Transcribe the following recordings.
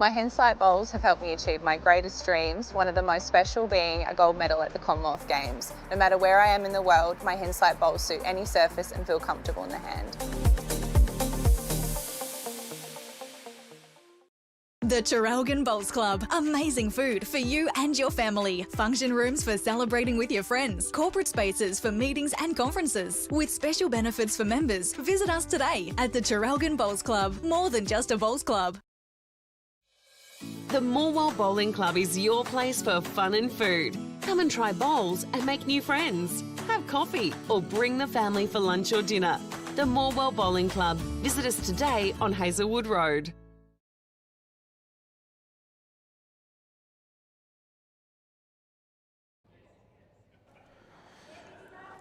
My Hensight bowls have helped me achieve my greatest dreams, one of the most special being a gold medal at the Commonwealth Games. No matter where I am in the world, my Hensight bowls suit any surface and feel comfortable in the hand. The Traralgon Bowls Club. Amazing food for you and your family. Function rooms for celebrating with your friends. Corporate spaces for meetings and conferences. With special benefits for members. Visit us today at the Traralgon Bowls Club. More than just a bowls club. The Morwell Bowling Club is your place for fun and food. Come and try bowls and make new friends. Have coffee or bring the family for lunch or dinner. The Morwell Bowling Club. Visit us today on Hazelwood Road.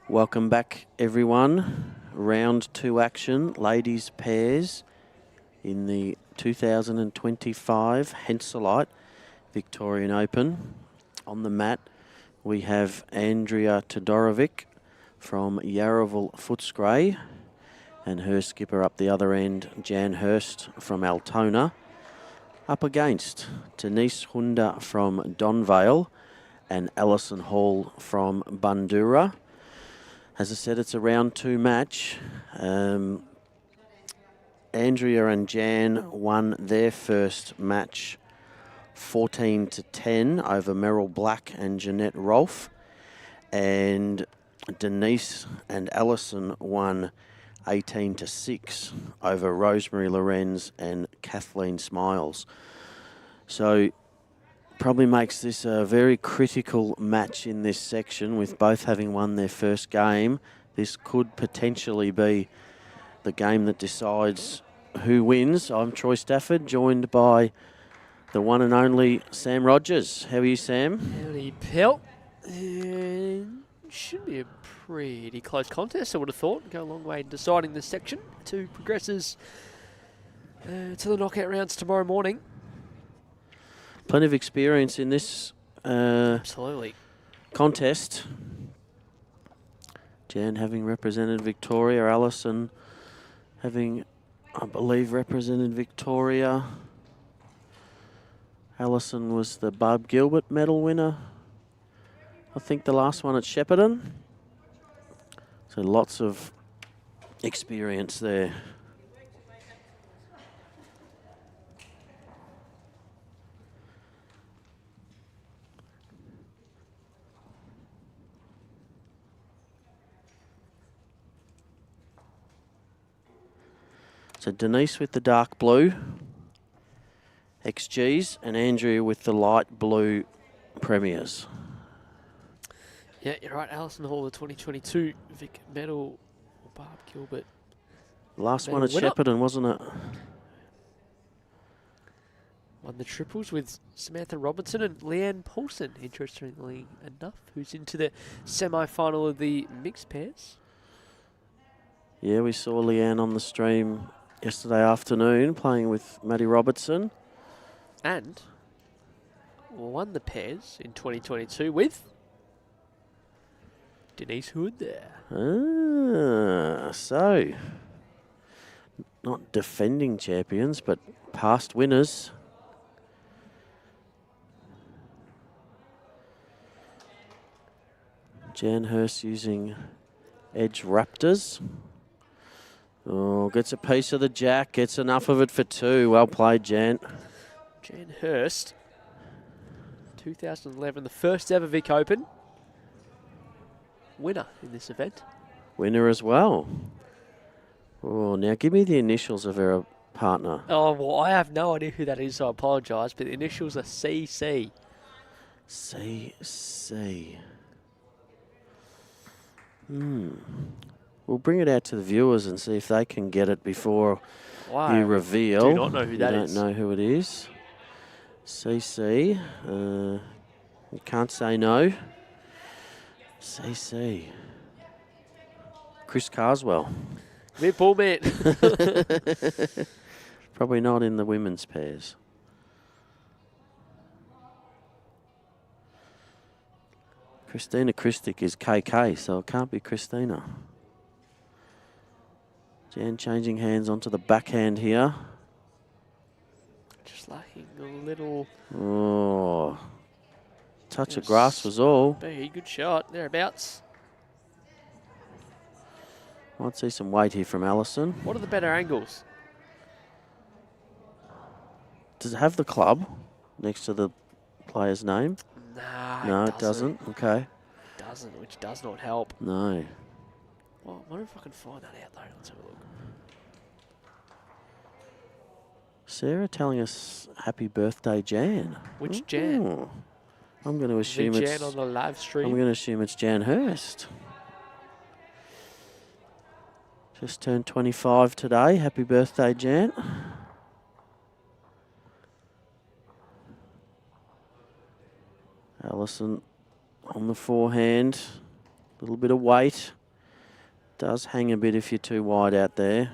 Welcome back, everyone. Round 2 action, ladies pairs in the 2025 Henselite Victorian Open. On the mat, we have Andrea TUDOROVIC from Yarraville Footscray and her skipper up the other end, Jan HURST from Altona. Up against Denise HUENDER from Donvale and Alison Hall from Bundoora. As I said, it's a round 2 match. Andrea and Jan won their first match 14-10 over Merrill Black and Jeanette Rolfe. And Denise and Alison won 18-6 over Rosemary Lorenz and Kathleen Smiles. So probably makes this a very critical match in this section, with both having won their first game. This could potentially be the game that decides who wins. I'm Troy Stafford, joined by the one and only Sam Rogers. How are you, Sam? Howdy, Pelt. Should be a pretty close contest, I would have thought. Go a long way in deciding this section. 2 progresses to the knockout rounds tomorrow morning. Plenty of experience in this Absolutely. contest. Jan having represented Victoria, Alison having, I believe, represented Victoria. Alison was the Barb Gilbert medal winner. I think the last one at Shepparton. So lots of experience there. So Denise with the dark blue XGs and Andrea with the light blue Premiers. Yeah, you're right. Alison Hall, the 2022 Vic medal. Barb Gilbert. Last one at winner. Shepparton, wasn't it? Won the triples with Samantha Robinson and Leanne Paulson, interestingly enough, who's into the semi-final of the mixed pairs. Yeah, we saw Leanne on the stream yesterday afternoon playing with Maddie Robertson. And won the pairs in 2022 with Denise HUENDER. So not defending champions, but past winners. Jan HURST using Edge Raptors. Oh, gets a piece of the jack, gets enough of it for 2. Well played, Jan. Jan HURST, 2011, the first ever Vic Open. Winner in this event. Winner as well. Oh, now give me the initials of her partner. Oh, well, I have no idea who that is, so I apologise, but the initials are CC. CC. We'll bring it out to the viewers and see if they can get it before you reveal. Do not know who that is. Don't know who it is. CC. You can't say no. CC. Chris Carswell. Bit ball man. Probably not in the women's pairs. Christina Christic is KK, so it can't be Christina. Jan changing hands onto the backhand here. Just lacking a little. Oh, touch of grass was all. Be good shot thereabouts. Might see some weight here from Allison. What are the better angles? Does it have the club next to the player's name? Nah, No, it doesn't. Okay. It doesn't, which does not help. No. Well, I wonder if I can find that out though. Let's have a look. Sarah telling us happy birthday, Jan. Which Jan? Ooh. I'm going to assume The it's. Jan on the live stream. I'm going to assume it's Jan Hurst. Just turned 25 today. Happy birthday, Jan. Allison on the forehand. A little bit of weight. Does hang a bit if you're too wide out there.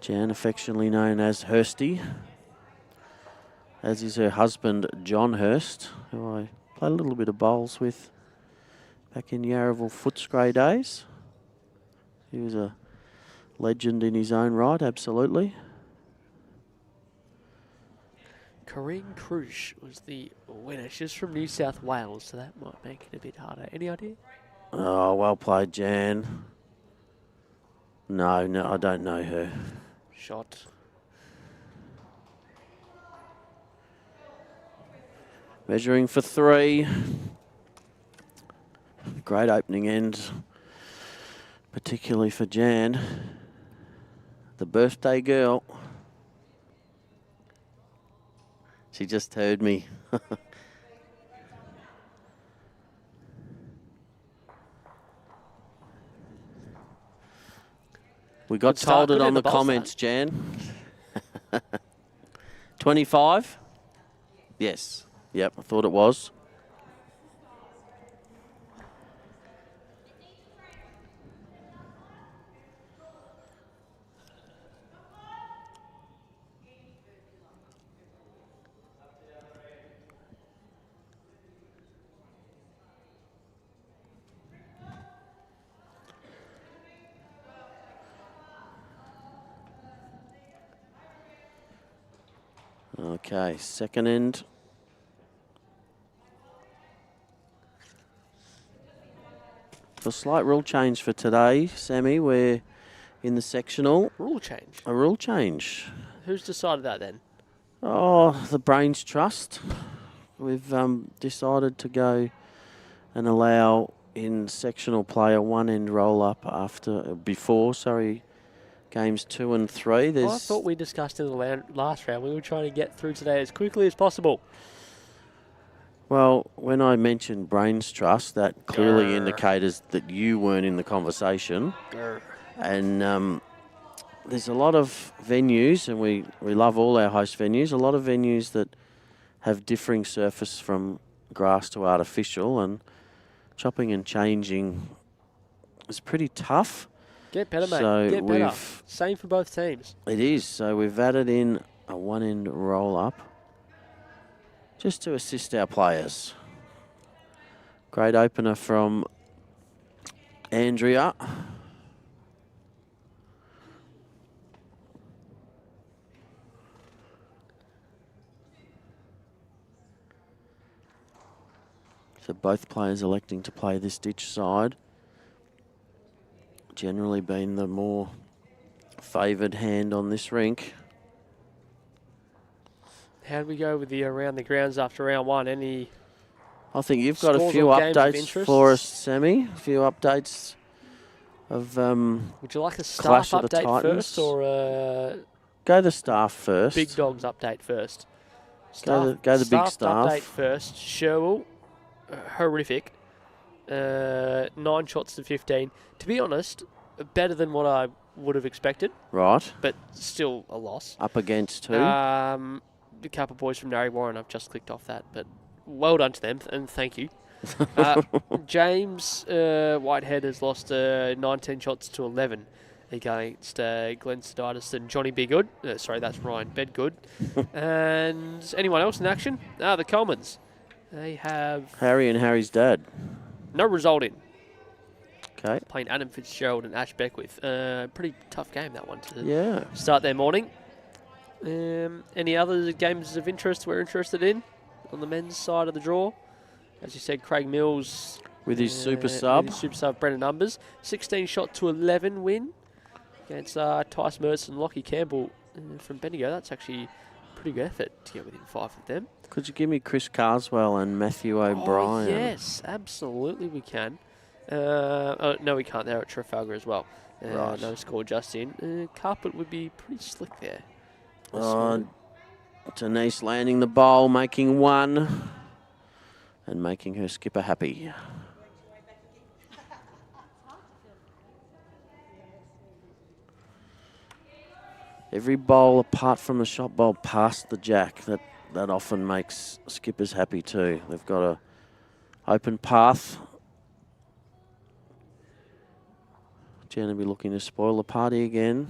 Jan, affectionately known as Hursty, as is her husband, John Hurst, who I played a little bit of bowls with back in Yarraville Footscray days. He was a legend in his own right, absolutely. Corinne Crush was the winner. She's from New South Wales, so that might make it a bit harder. Any idea? Oh, well played, Jan. No, I don't know her. Shot. Measuring for 3. Great opening end, particularly for Jan, the birthday girl. She just heard me. We got Good start. told it Good on in the the bowl comments, Jan. 25? Yes. Yep, I thought it was. Okay, second end. A slight rule change for today, Sammy. We're in the sectional. Rule change. A rule change. Who's decided that then? Oh, the Brains Trust. We've decided to go and allow in sectional play a one-end roll-up before games 2 and 3. I thought we discussed in the last round we were trying to get through today as quickly as possible. Well, when I mentioned Brains Trust, that clearly indicates that you weren't in the conversation. And there's a lot of venues, and we love all our host venues, a lot of venues that have differing surface from grass to artificial, and chopping and changing is pretty tough. Get better, mate. So Get better. Same for both teams. It is. So we've added in a one-end roll-up just to assist our players. Great opener from Andrea. So both players electing to play this ditch side. Generally been the more favoured hand on this rink. How do we go with the around the grounds after round 1? Any? I think you've got a scores few or games of updates interest? for us, Sammy. A few updates of Would you like a staff Clash of the update Titans. first or a Go the staff first. Big Dogs update first? Go the big staff. Update first. Sherwell, horrific. 9 shots to 15. To be honest, better than what I would have expected, Right. but still a loss. Up against who? The couple of boys from Narry Warren, I've just clicked off that, but well done to them, and thank you. James Whitehead has lost 19 shots to 11 against Glenn Seditis and Johnny B. Good. Sorry, that's Ryan Bedgood. And anyone else in action? The Colemans. They have Harry and Harry's dad. no result in. Okay. Playing Adam Fitzgerald and Ash Beckwith. Pretty tough game, that one, to Yeah. start their morning. Any other games of interest we're interested in on the men's side of the draw? As you said, Craig Mills With his super sub. With his super sub, Brendan Numbers. 16 shot to 11 win against Tice Mertz and Lockie Campbell from Bendigo. That's actually a pretty good effort to get within 5 of them. Could you give me Chris Carswell and Matthew O'Brien? Oh, yes, absolutely we can. No, we can't. They're at Trafalgar as well. Right. No score just in. Carpet would be pretty slick there. Denise landing the bowl, making 1 and making her skipper happy. Every bowl apart from the shot bowl past the jack, that often makes skippers happy too. They've got a open path. Jen will be looking to spoil the party again.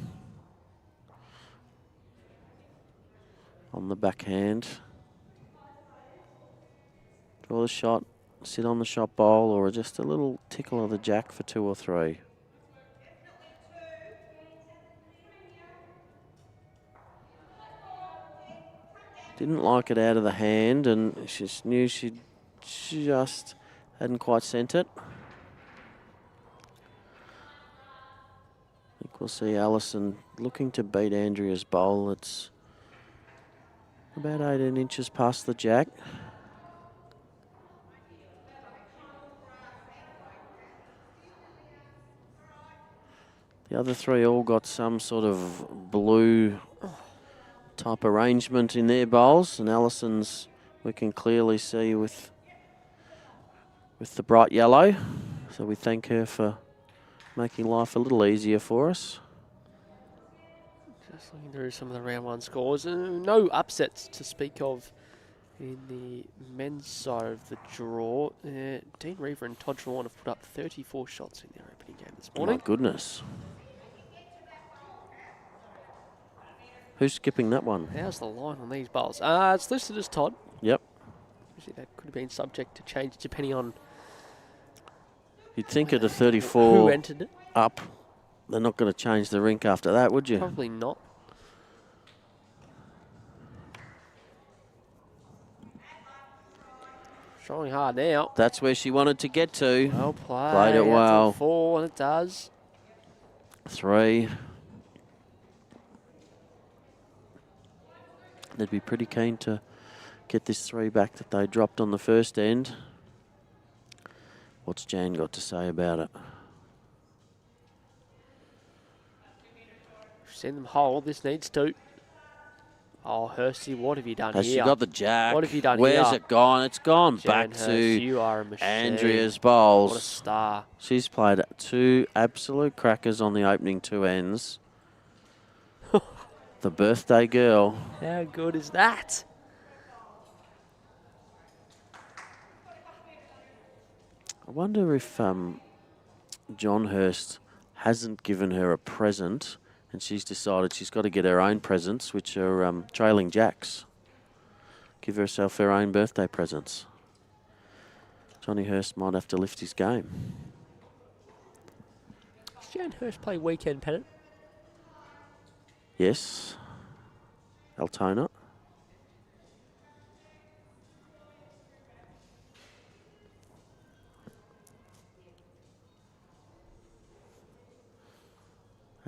On the backhand. Draw the shot, sit on the shot bowl, or just a little tickle of the jack for 2 or 3. Didn't like it out of the hand, and she just knew she just hadn't quite sent it. I think we'll see Allison looking to beat Andrea's bowl. It's about 18 inches past the jack. The other 3 all got some sort of blue type arrangement in their bowls, and Allison's we can clearly see with the bright yellow. So we thank her for making life a little easier for us. Just looking through some of the round 1 scores. No upsets to speak of in the men's side of the draw. Dean Reaver and Todd Trawan have put up 34 shots in their opening game this morning. My goodness. Who's skipping that one? How's the line on these bowls? It's listed as Todd. Yep. Actually, that could have been subject to change depending on You'd think at a who 34 entered it. up, they're not going to change the rink after that, would you? Probably not. Trying hard now. That's where she wanted to get to. Well played. Played it Out to well. 4, and it does. 3. They'd be pretty keen to get this 3 back that they dropped on the first end. What's Jan got to say about it? Send them hold. This needs to. Oh, Hursty, what have you done Has here? she got the jack? What have you done Where's here? it gone? It's gone Jan back Hurst, to you are a machine. Andrea's bowls. What a star. She's played 2 absolute crackers on the opening 2 ends. The birthday girl. How good is that? I wonder if John Hurst hasn't given her a present and she's decided she's got to get her own presents, which are trailing jacks. Give herself her own birthday presents. Johnny Hurst might have to lift his game. Does Jan Hurst play weekend pennant? Yes. Altona.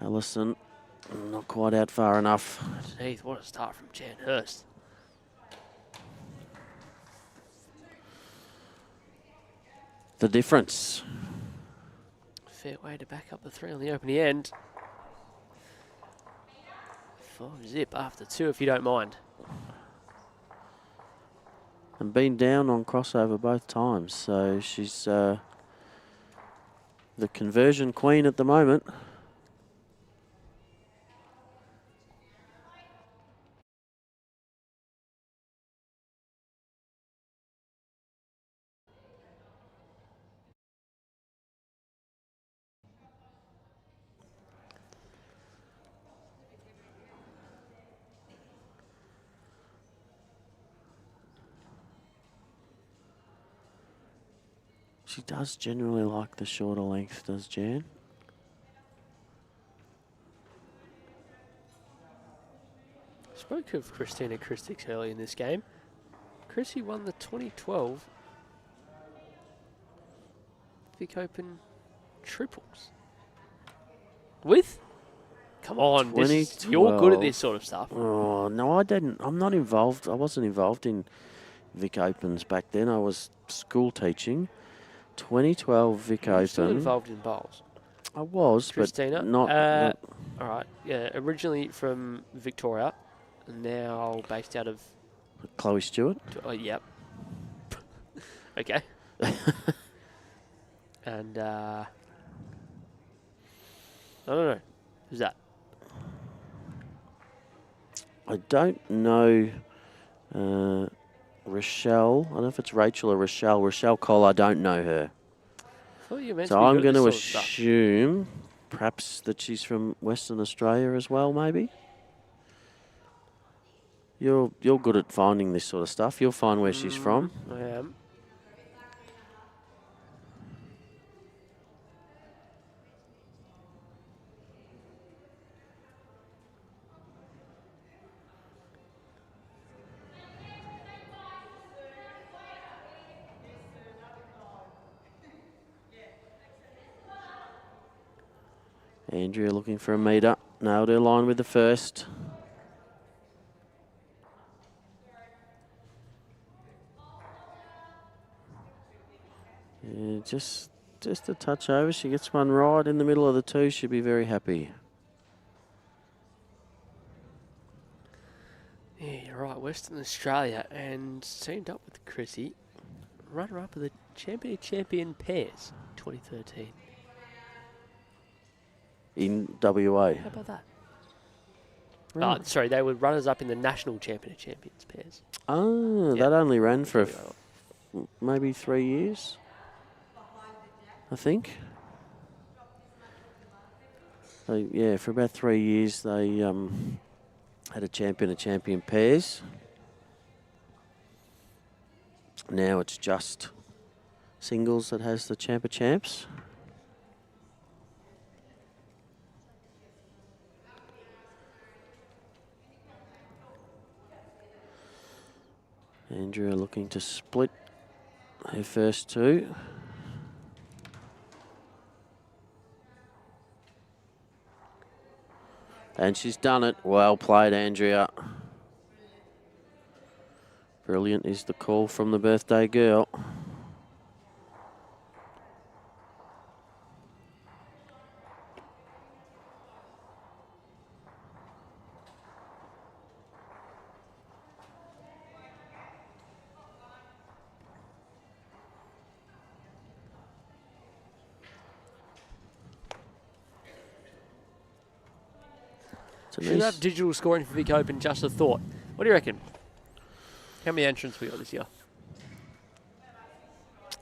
Allison, not quite out far enough. Underneath, what a start from Jan Hurst. The difference. Fair way to back up the 3 on the opening end. 5-zip after 2, if you don't mind. And been down on crossover both times, so she's the conversion queen at the moment. She does generally like the shorter length, does Jan? Spoke of Christina Christix early in this game. Chrissy won the 2012 Vic Open triples. With? Come on, you're good at this sort of stuff. Oh, no, I didn't. I'm not involved. I wasn't involved in Vic Opens back then. I was school teaching. 2012 Vic Open. Still involved in bowls. I was, Christina, but not. All right, yeah, originally from Victoria, now based out of... Chloe Stewart? Yep. Okay. And, I don't know. Who's that? I don't know Rochelle. I don't know if it's Rachel or Rochelle. Rochelle Cole, I don't know her. I thought you meant So to be I'm good going at to this sort of stuff. assume perhaps that she's from Western Australia as well, maybe. You're good at finding this sort of stuff. You'll find where she's from. I am. Andrea looking for a metre. Nailed her line with the first. Yeah, just a touch over. She gets one right in the middle of the two. She'll be very happy. Yeah, you're right. Western Australia and teamed up with Chrissy. Runner-up of the champion pairs 2013. In WA. How about that? Right. Sorry, they were runners-up in the national champions pairs. Oh, Yeah. that only ran for maybe 3 years, I think. So, yeah, for about 3 years they had a champion pairs. Now it's just singles that has the champ of champs. Andrea looking to split her first two. And she's done it. Well played, Andrea. Brilliant is the call from the birthday girl. Should have digital scoring for Vic Open, just a thought. What do you reckon? How many entrants we got this year?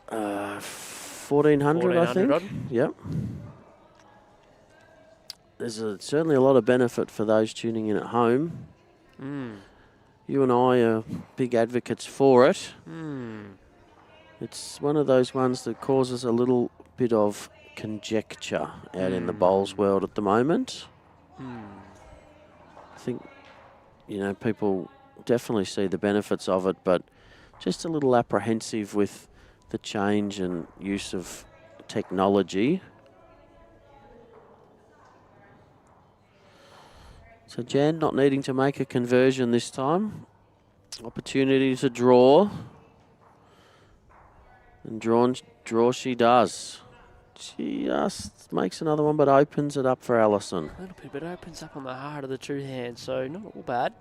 1,400, I think. 1,400 odd? Yep. There's certainly a lot of benefit for those tuning in at home. You and I are big advocates for it. It's one of those ones that causes a little bit of conjecture out in the bowls world at the moment. I think, people definitely see the benefits of it, but just a little apprehensive with the change and use of technology. So Jan not needing to make a conversion this time. Opportunity to draw. And draw she does. She just makes another one, but opens it up for Allison. A little bit, but opens up on the heart of the two hands, so not all bad.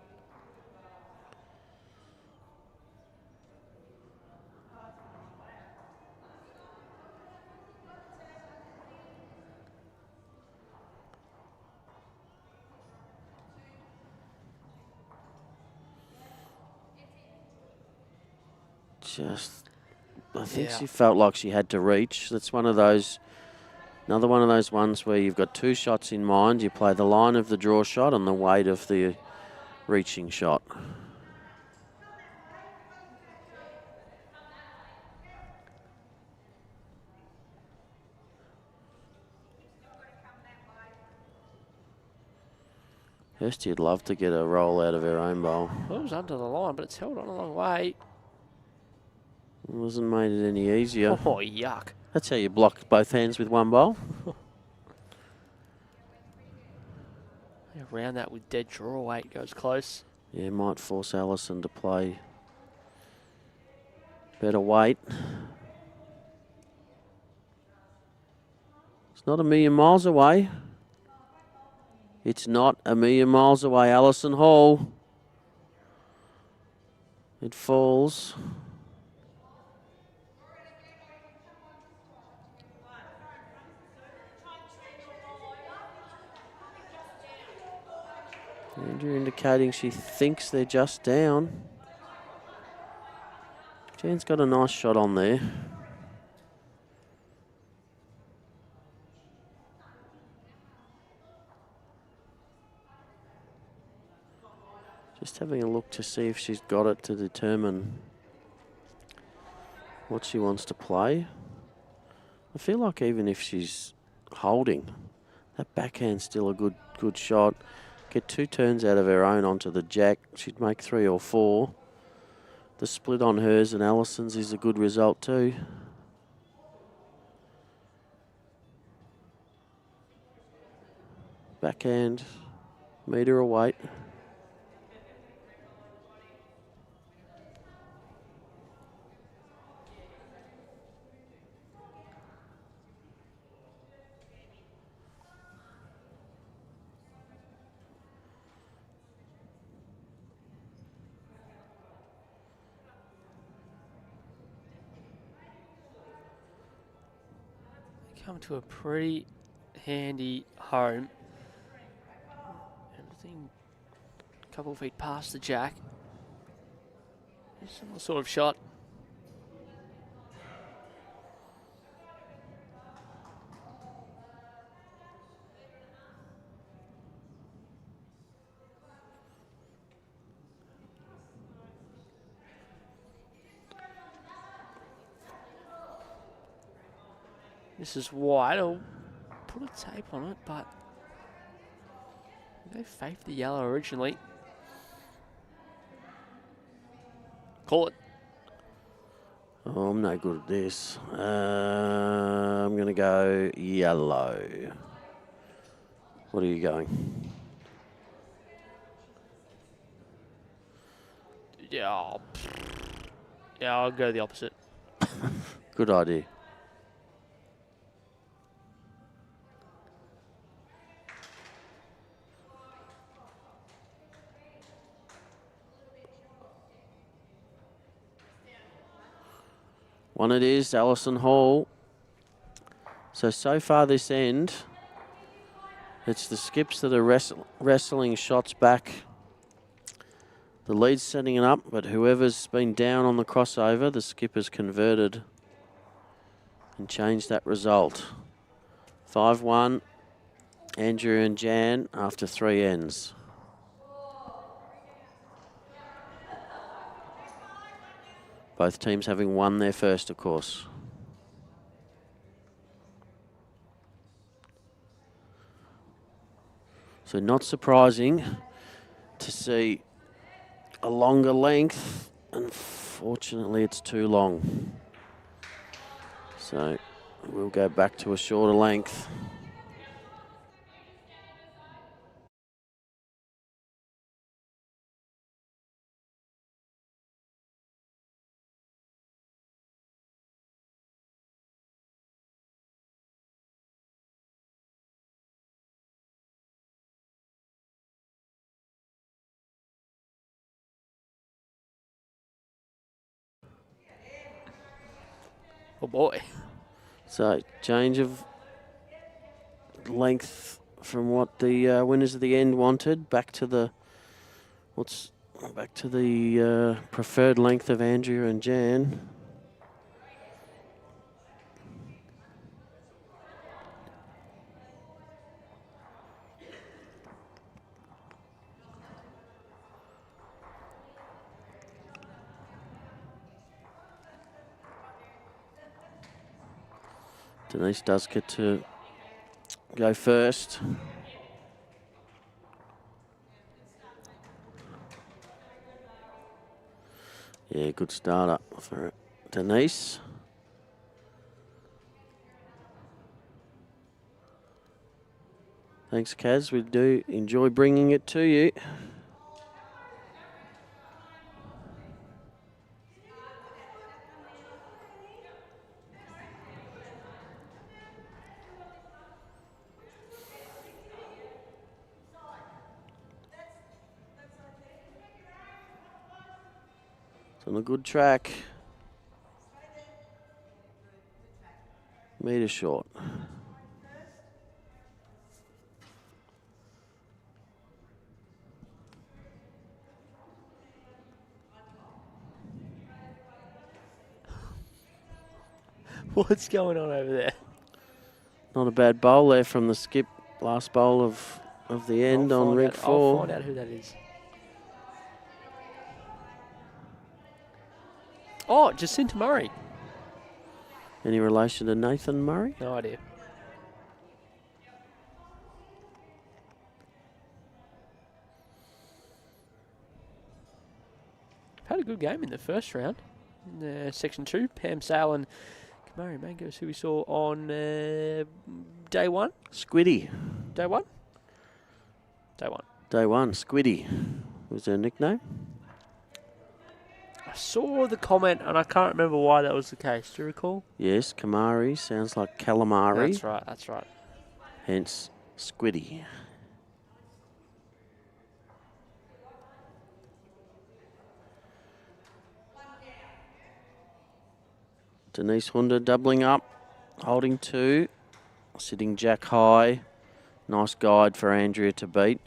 I think she felt like she had to reach. That's another one of those ones where you've got two shots in mind. You play the line of the draw shot and the weight of the reaching shot. Hurst, you'd love to get a roll out of her own bowl. Well, it was under the line, but it's held on a long way. Wasn't made it any easier. Oh, yuck. That's how you block both hands with one bowl. Around that with dead draw weight goes close. Yeah, might force Allison to play better weight. It's not a million miles away. It's not a million miles away. Alison Hall. It falls. Andrew indicating she thinks they're just down. Jan's got a nice shot on there. Just having a look to see if she's got it to determine what she wants to play. I feel like even if she's holding, that backhand's still a good shot. Get 2 turns out of her own onto the jack. She'd make 3 or 4. The split on hers and Allison's is a good result too. Backhand, metre of weight. Come to a pretty handy home. Everything a couple of feet past the jack. Similar sort of shot. This is wide. I'll put a tape on it, but they favoured the yellow originally. Call it. Oh, I'm no good at this. I'm going to go yellow. What are you going? Yeah, I'll go the opposite. Good idea. One it is, Alison Hall. So far this end, it's the skips that are wrestling shots back. The lead's setting it up, but whoever's been down on the crossover, the skip has converted and changed that result. 5-1, Andrew and Jan after 3 ends. Both teams having won their first, of course. So not surprising to see a longer length. Unfortunately, it's too long. So we'll go back to a shorter length. Oh boy. So change of length from what the winners of the end wanted, back to the preferred length of Andrew and Jan. Denise does get to go first. Yeah, good start up for Denise. Thanks, Kaz. We do enjoy bringing it to you. It's on a good track. Metre short. What's going on over there? Not a bad bowl there from the skip. Last bowl of the end on rig 4. I'll find out who that is. Oh, Jacinta Murray. Any relation to Nathan Murray? No idea. Had a good game in the first round. Section 2, Pam Sale and Kamari Mangos, who we saw on day 1. Squiddy. Day 1? Day 1. Day 1, Squiddy was her nickname. I saw the comment and I can't remember why that was the case. Do you recall? Yes, Kamari sounds like calamari. That's right, that's right. Hence, Squiddy. Denise Huender doubling up, holding 2, sitting jack high. Nice guide for Andrea to beat.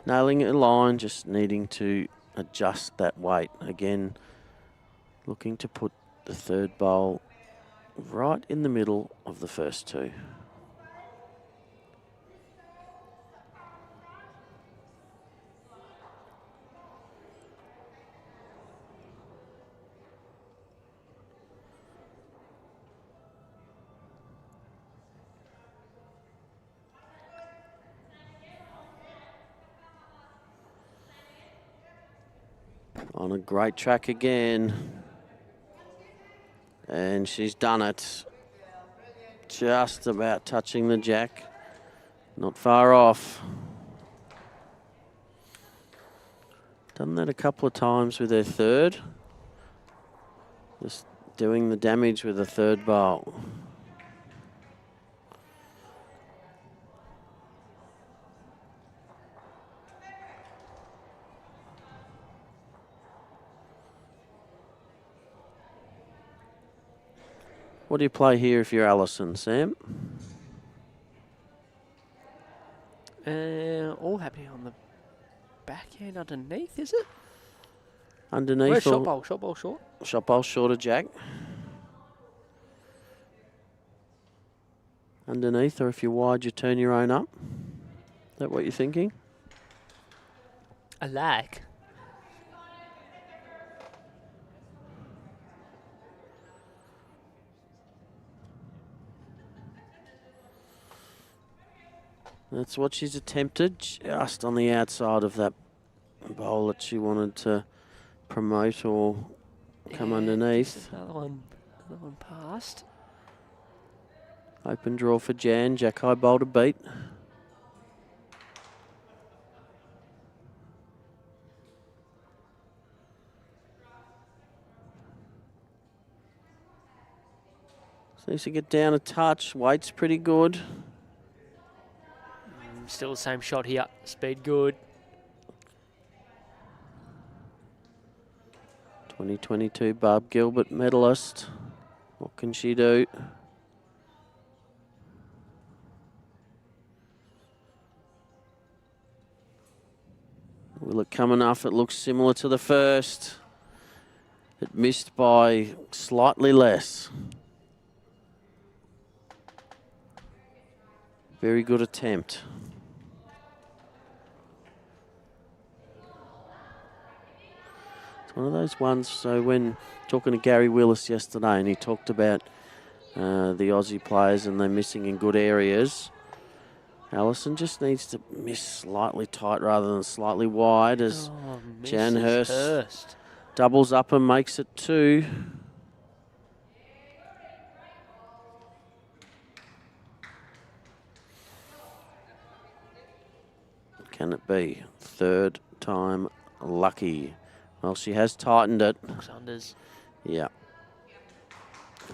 Nailing a line, just needing to adjust that weight. Again, looking to put the third bowl right in the middle of the first 2. On a great track again. And she's done it. Just about touching the jack. Not far off. Done that a couple of times with her third. Just doing the damage with the third bowl. What do you play here if you're Alison, Sam? All happy on the backhand underneath, is it? Underneath. Where's shot bowl? Shot bowl short? Shot bowl short of jack. Underneath, or if you're wide, you turn your own up. Is that what you're thinking? I like. That's what she's attempted, just on the outside of that bowl that she wanted to promote or come underneath. Another one passed. Open draw for Jan, jack high bowl to beat. Needs to get down a touch, weight's pretty good. Still the same shot here. Speed good. 2022 Barb Gilbert medalist. What can she do? Will it come enough? It looks similar to the first. It missed by slightly less. Very good attempt. It's one of those ones, so when talking to Gary Willis yesterday and he talked about the Aussie players and they're missing in good areas, Alison just needs to miss slightly tight rather than slightly wide as Jan HURST Doubles up and makes it 2. Can it be? Third time lucky. Well, she has tightened it. Looks unders. Yeah.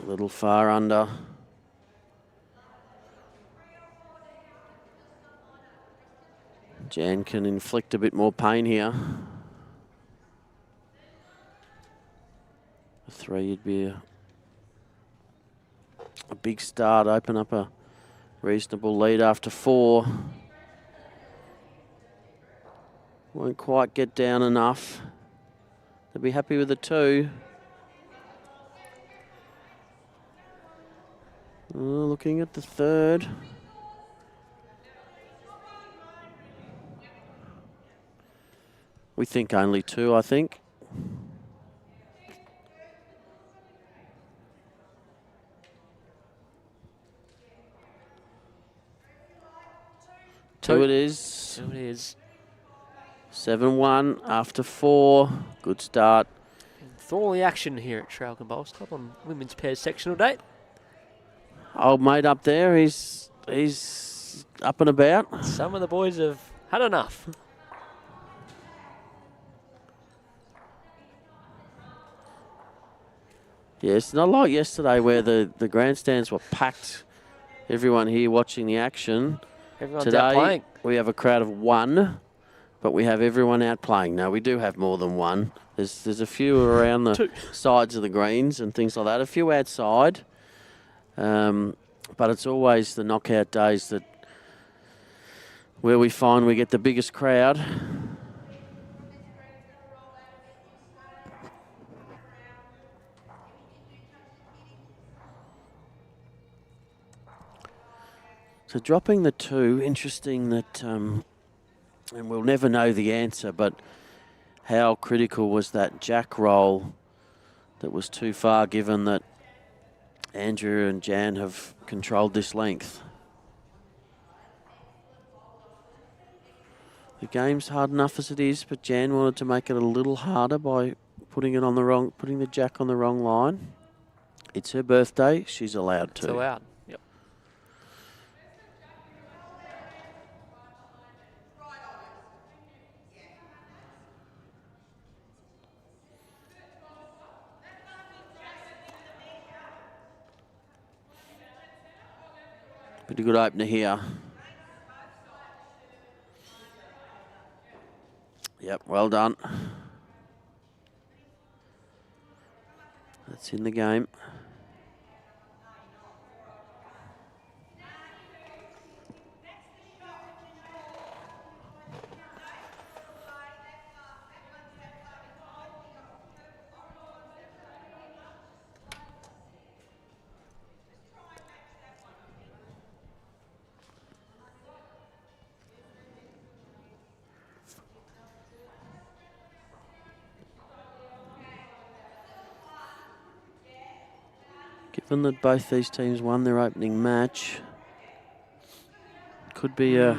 A little far under. Jan can inflict a bit more pain here. A 3 would be a big start, open up a reasonable lead after 4. Won't quite get down enough. They'll be happy with a 2. Oh, looking at the 3rd. We think only 2, I think. Two it is. 2 it is. 7-1 after 4. Good start. Enthralling action here at Traralgon Bowls Club on Women's Pairs Sectional Day. Old mate up there, he's up and about. Some of the boys have had enough. Yeah, it's not like yesterday where the grandstands were packed. Everyone here watching the action. Everyone's out Today, playing. we have a crowd of 1, but we have everyone out playing. Now, we do have more than 1. There's a few around the 2. sides of the greens and things like that. A few outside. But it's always the knockout days where we find we get the biggest crowd. So dropping the 2, interesting that, and we'll never know the answer, but how critical was that jack roll that was too far, given that Andrew and Jan have controlled this length? The game's hard enough as it is, but Jan wanted to make it a little harder by putting the jack on the wrong line. It's her birthday; she's allowed to. It's allowed. Yep. Pretty good opener here. Yep, well done. That's in the game. Given that both these teams won their opening match, could be a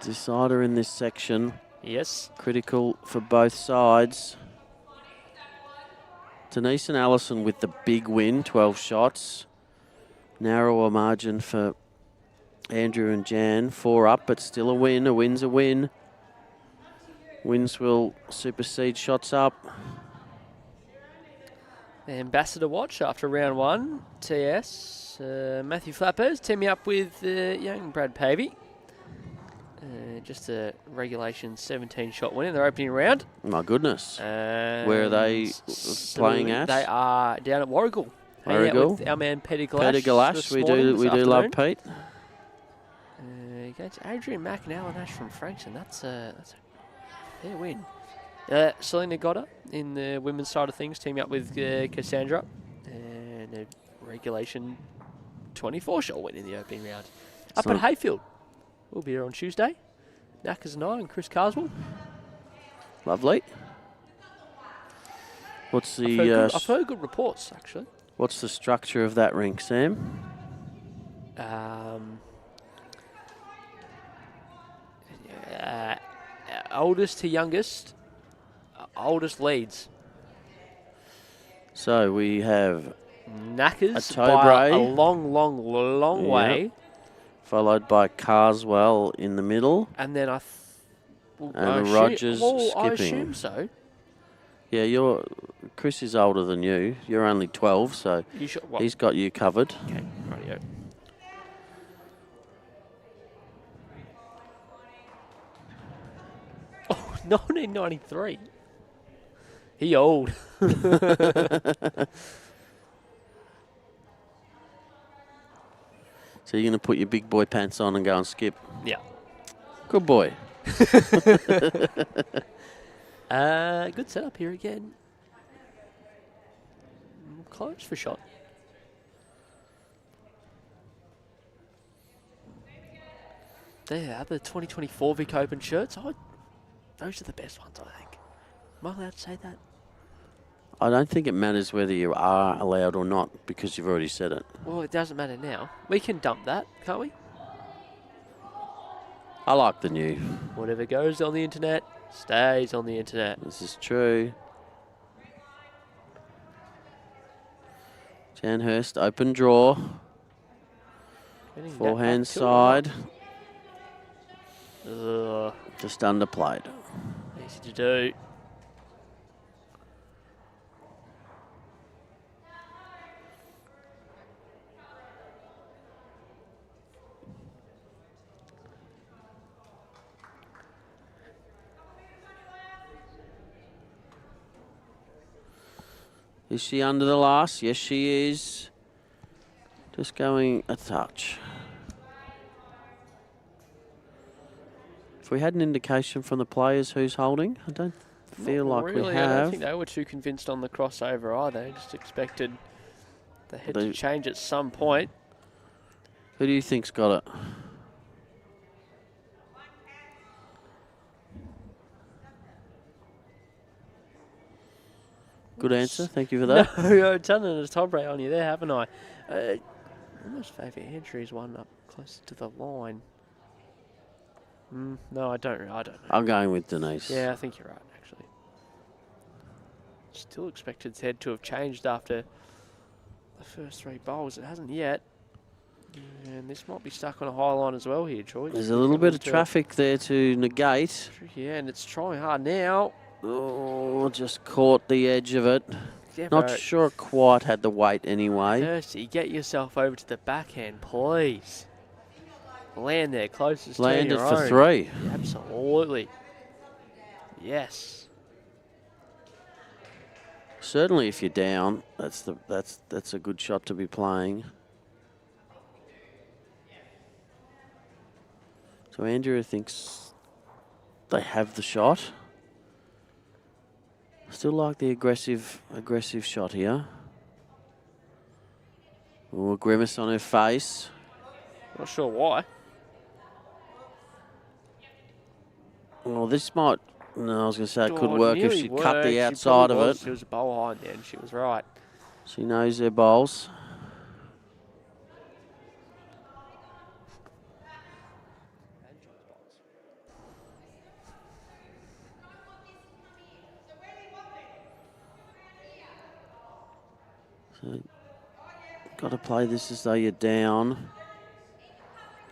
decider in this section. Yes. Critical for both sides. Denise and Allison with the big win, 12 shots. Narrower margin for Andrew and Jan, 4 up, but still a win. A win's a win. Wins will supersede shots up. Ambassador watch after round 1. TS. Matthew Flappers teaming up with young Brad Pavey. Just a regulation 17-shot win in their opening round. My goodness. Where are they playing at? They are down at Warragul. Warragul. With our man Petty Galash. Petty Galash, we do love Pete. Against Adrian Mack and Alan Ash from Frankston. That's a fair win. Selena Goddard in the women's side of things, teaming up with Cassandra. And a regulation 24-shot win in the opening round. Up at Hayfield. We'll be here on Tuesday. Knackers and I and Chris Carswell. Lovely. What's the... I've heard good reports, actually. What's the structure of that rink, Sam? Oldest to youngest. oldest leads. So we have Knackers A by Towbray. a long way. followed by Carswell in the middle. And then And Rogers I skipping. assume so. Yeah, Chris is older than you. You're only 12, so You should, well, he's got you covered. okay, rightio. Oh, 1993. He old. So you're going to put your big boy pants on and go and skip. Yeah. Good boy. Good setup here again. Close for shot. There, the 2024 Vic Open shirts. Those are the best ones, I think. Am I allowed to say that? I don't think it matters whether you are allowed or not because you've already said it. Well, it doesn't matter now. We can dump that, can't we? I like the new. Whatever goes on the internet stays on the internet. This is true. Jan Hurst, open draw. Getting that Forehand back to side. Ugh, Just underplayed. easy to do. Is she under the last? Yes, she is. Just going a touch. If we had an indication from the players who's holding, I don't feel Not like really, we I don't have. think they were too convinced on the crossover either. They just expected the head to change at some point. Who do you think's got it? Good answer. Thank you for that. No, I've done a Tobre on you there, haven't I? Almost favour Andrew's one up closer to the line. No, I don't know. I'm going with Denise. Yeah, I think you're right, actually. Still expected his head to have changed after the first 3 bowls. It hasn't yet. And this might be stuck on a high line as well here, Troy. There's a little bit of traffic there to negate. Yeah, and it's trying hard now. Oh, just caught the edge of it. Yeah, Not bro. sure it quite had the weight anyway. Kirsty, get yourself over to the backhand, please. Land there, closest Landed to your for own. 3. Yeah, absolutely. Yes. Certainly, if you're down, that's a good shot to be playing. So Andrew thinks they have the shot. Still like the aggressive shot here. Oh, a grimace on her face. Not sure why. Well, this might. No, I was going to say it could Oh, work if nearly she cut worked. the She outside probably of was. it. She was a bowl high then. She was right. She knows her bowls. So, got to play this as though you're down.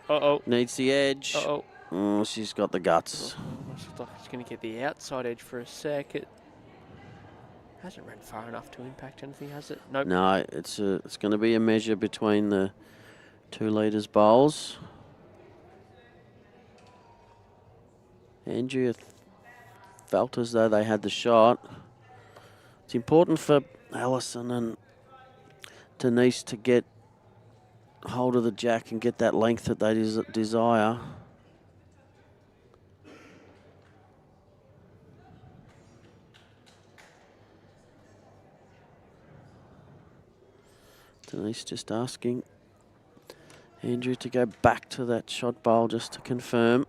Uh-oh. Needs the edge. Uh-oh. Oh, she's got the guts. Looks like it's going to get the outside edge for a sec. It hasn't run far enough to impact anything, has it? Nope. No, it's going to be a measure between the 2 leaders' bowls. Andrea felt as though they had the shot. It's important for Allison and Denise to get hold of the jack and get that length that they desire. Denise just asking Andrew to go back to that shot bowl just to confirm.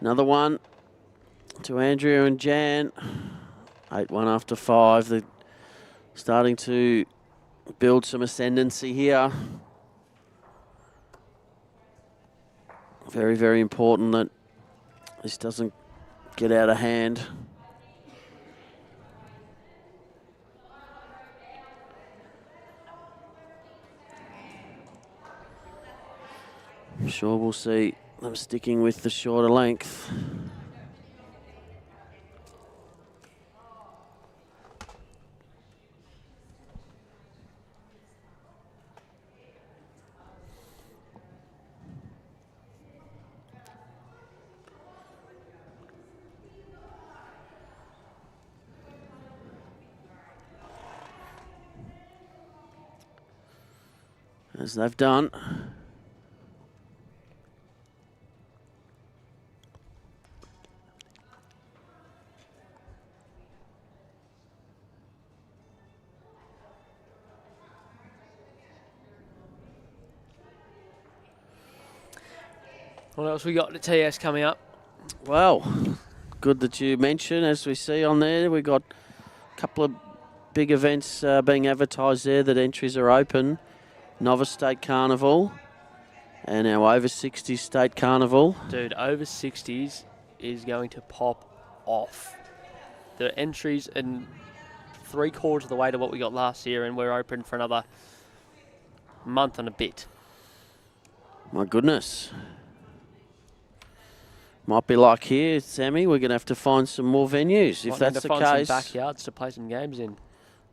Another one to Andrea and Jan. 8-1 after 5. They're starting to build some ascendancy here. Very, very important that this doesn't get out of hand. I'm sure we'll see them sticking with the shorter length. As they've done. What else we got at TS coming up? Well, good that you mentioned, as we see on there, we got a couple of big events being advertised there that entries are open. Novice State Carnival and our over 60s State Carnival. Dude, over 60s is going to pop off. The entries in 3/4 of the way to what we got last year, and we're open for another month and a bit. My goodness. Might be like here, Sammy, we're going to have to find some more venues. If that's the case. Some backyards to play some games in.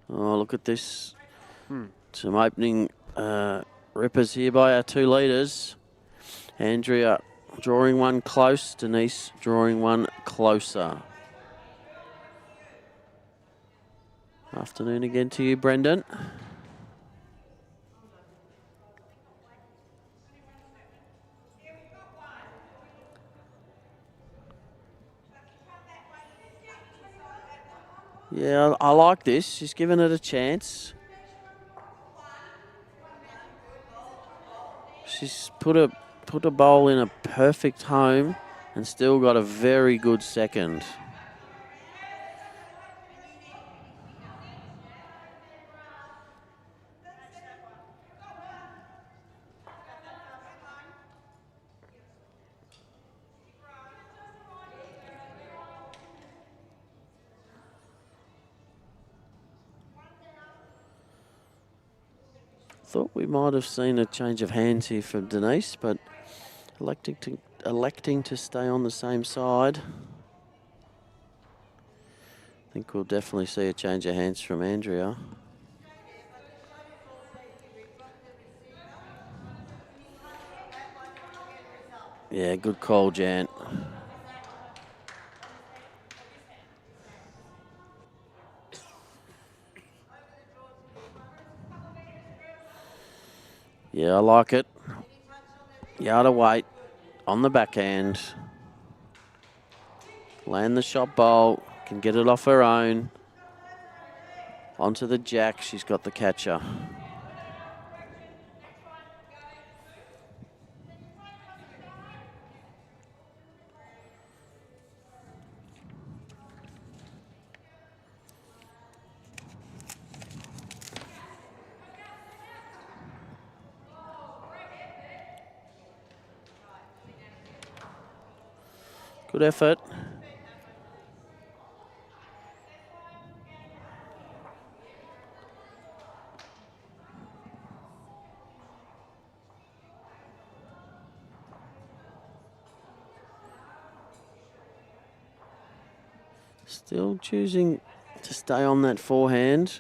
Oh, look at this. Some opening rippers here by our 2 leaders. Andrea drawing one close, Denise drawing one closer. Afternoon again to you, Brendan. Yeah, I like this. She's given it a chance. She's put a bowl in a perfect home and still got a very good second. Thought we might have seen a change of hands here from Denise, but electing to stay on the same side. I think we'll definitely see a change of hands from Andrea. Yeah, good call, Jan. Yeah, I like it. Yard of weight on the backhand. Land the shot bowl. Can get it off her own. Onto the jack. She's got the catcher. Good effort. Still choosing to stay on that forehand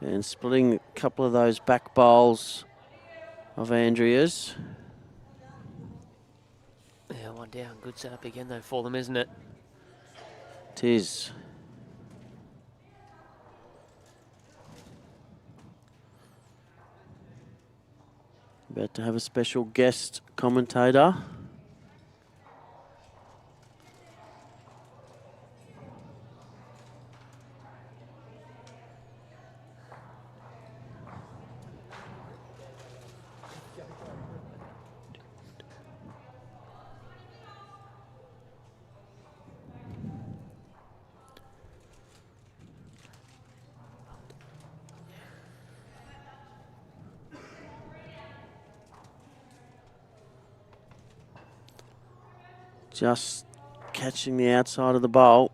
and splitting a couple of those back bowls of Andrea's. Yeah, one down. Good setup again, though, for them, isn't it? Tis. About to have a special guest commentator. Just catching the outside of the bowl.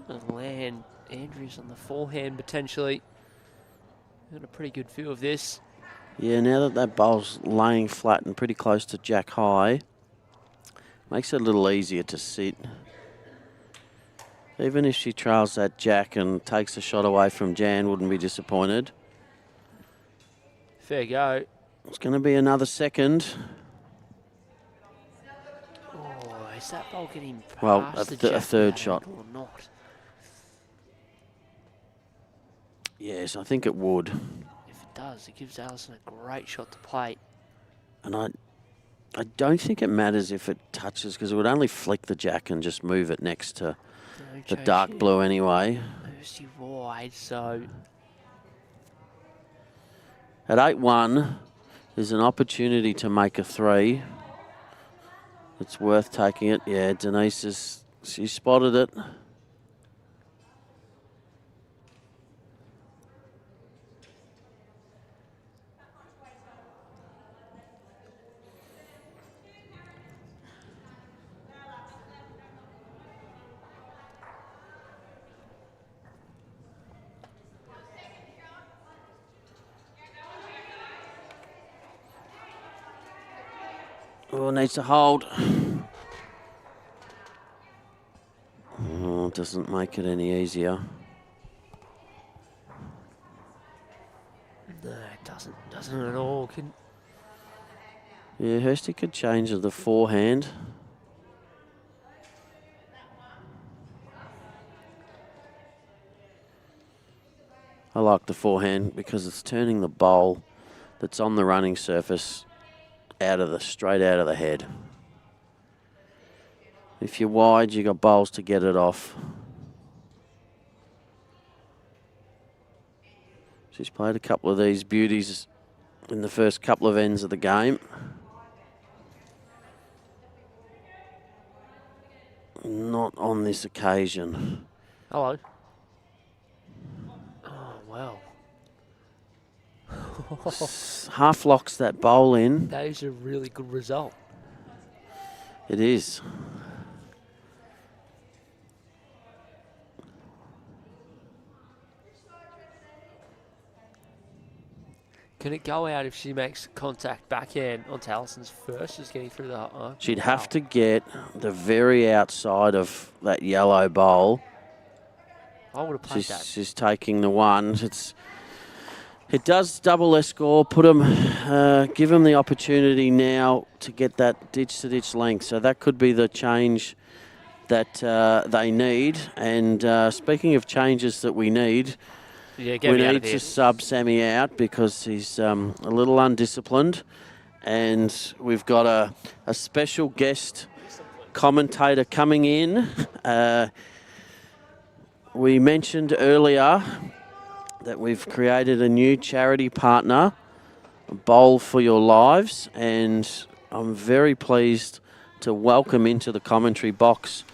And land Andrews on the forehand potentially. Got a pretty good view of this. Yeah, now that that bowl's laying flat and pretty close to jack high, makes it a little easier to sit. Even if she trails that jack and takes a shot away from Jan, wouldn't be disappointed. Fair go. It's going to be another second. Oh, is that ball getting past Well, the jack a third that shot. angle or not? Yes, I think it would. If it does, it gives Alison a great shot to plate. And I don't think it matters if it touches, because it would only flick the jack and just move it next to the dark blue anyway. Moves you wide, so At 8-1, there's an opportunity to make a 3. It's worth taking it. Yeah, Denise she spotted it. Oh, needs to hold. Oh, doesn't make it any easier. no, it doesn't at all. Yeah, Hursty could change the forehand. I like the forehand because it's turning the bowl that's on the running surface straight out of the head. If you're wide, you got bowls to get it off. She's played a couple of these beauties in the first couple of ends of the game. Not on this occasion. Hello. Oh, wow. Half locks that bowl in. That is a really good result. It is. Can it go out if she makes contact backhand onto Alison's first, just getting through the... She'd have to get the very outside of that yellow bowl. I would have played that. She's taking the one. It does double their score, put them, give them the opportunity now to get that ditch-to-ditch length. So that could be the change that they need. And speaking of changes that we need, Yeah, we need to sub Sammy out because he's a little undisciplined. And we've got a special guest commentator coming in. We mentioned earlier that we've created a new charity partner, Bowl for Your Lives, and I'm very pleased to welcome into the commentary box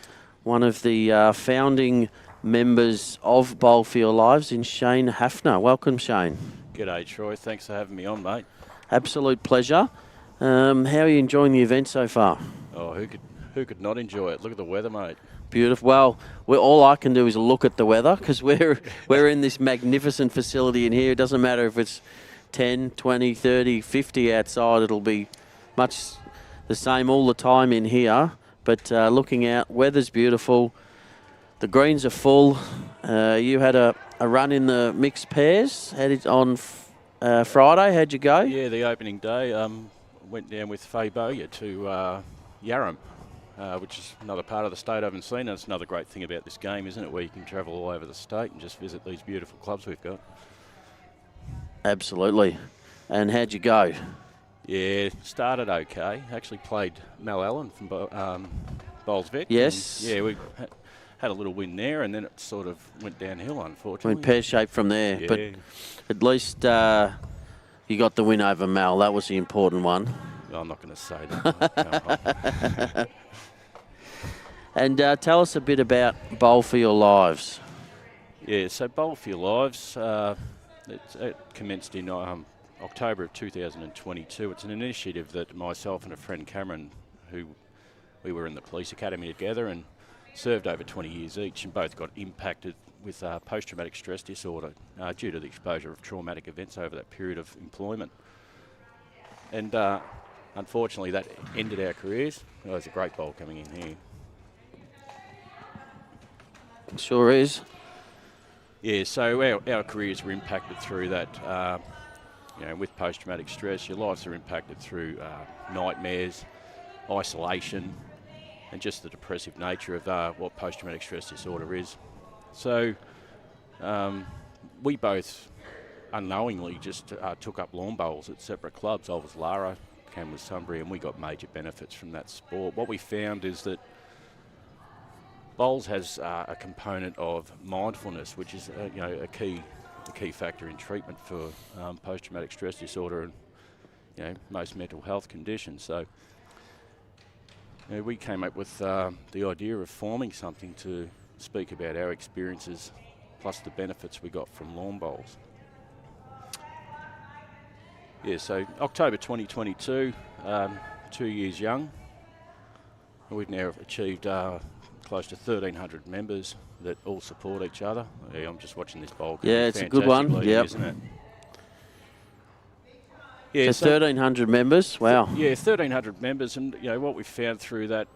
one of the founding members of Bowl for Your Lives in Shane Hafner. Welcome, Shane. G'day, Troy. Thanks for having me on, mate. Absolute pleasure. How are you enjoying the event so far? Oh, who could not enjoy it? Look at the weather, mate. Beautiful. Well, all I can do is look at the weather because we're in this magnificent facility in here. It doesn't matter if it's 10, 20, 30, 50 outside. It'll be much the same all the time in here. But looking out, weather's beautiful. The greens are full. You had a run in the mixed pairs. Had it on Friday. How'd you go? Yeah, the opening day. Went down with Faye Bowyer to Yarram, which is another part of the state I haven't seen. And it's another great thing about this game, isn't it, where you can travel all over the state and just visit these beautiful clubs we've got. Absolutely. And how'd you go? Yeah, started okay. Actually played Mel Allen from Bowlsvic. Yes. Yeah, we had a little win there, and then it sort of went downhill, unfortunately. Went pear-shaped from there. Yeah. But at least you got the win over Mel. That was the important one. I'm not going to say that. No. And tell us a bit about Bowl for Your Lives. Yeah, so Bowl for Your Lives, it commenced in October of 2022. It's an initiative that myself and a friend Cameron, who we were in the police academy together and served over 20 years each, and both got impacted with post-traumatic stress disorder due to the exposure of traumatic events over that period of employment. And unfortunately that ended our careers. It was a great bowl coming in here. Sure is. Yeah, so our careers were impacted through that. With post-traumatic stress, your lives are impacted through nightmares, isolation, and just the depressive nature of what post-traumatic stress disorder is. So we both unknowingly just took up lawn bowls at separate clubs. I was Lara, Cam was Sunbury, and we got major benefits from that sport. What we found is that bowls has a component of mindfulness, which is a key factor in treatment for post-traumatic stress disorder and most mental health conditions. So we came up with the idea of forming something to speak about our experiences plus the benefits we got from lawn bowls. Yeah, so October 2022, 2 years young. We've now achieved close to 1,300 members that all support each other. Yeah, I'm just watching this bowl. Yeah, it's a good one. Yeah, isn't it? Yeah, so 1,300 members. Wow. Yeah, 1,300 members, and what we found through that,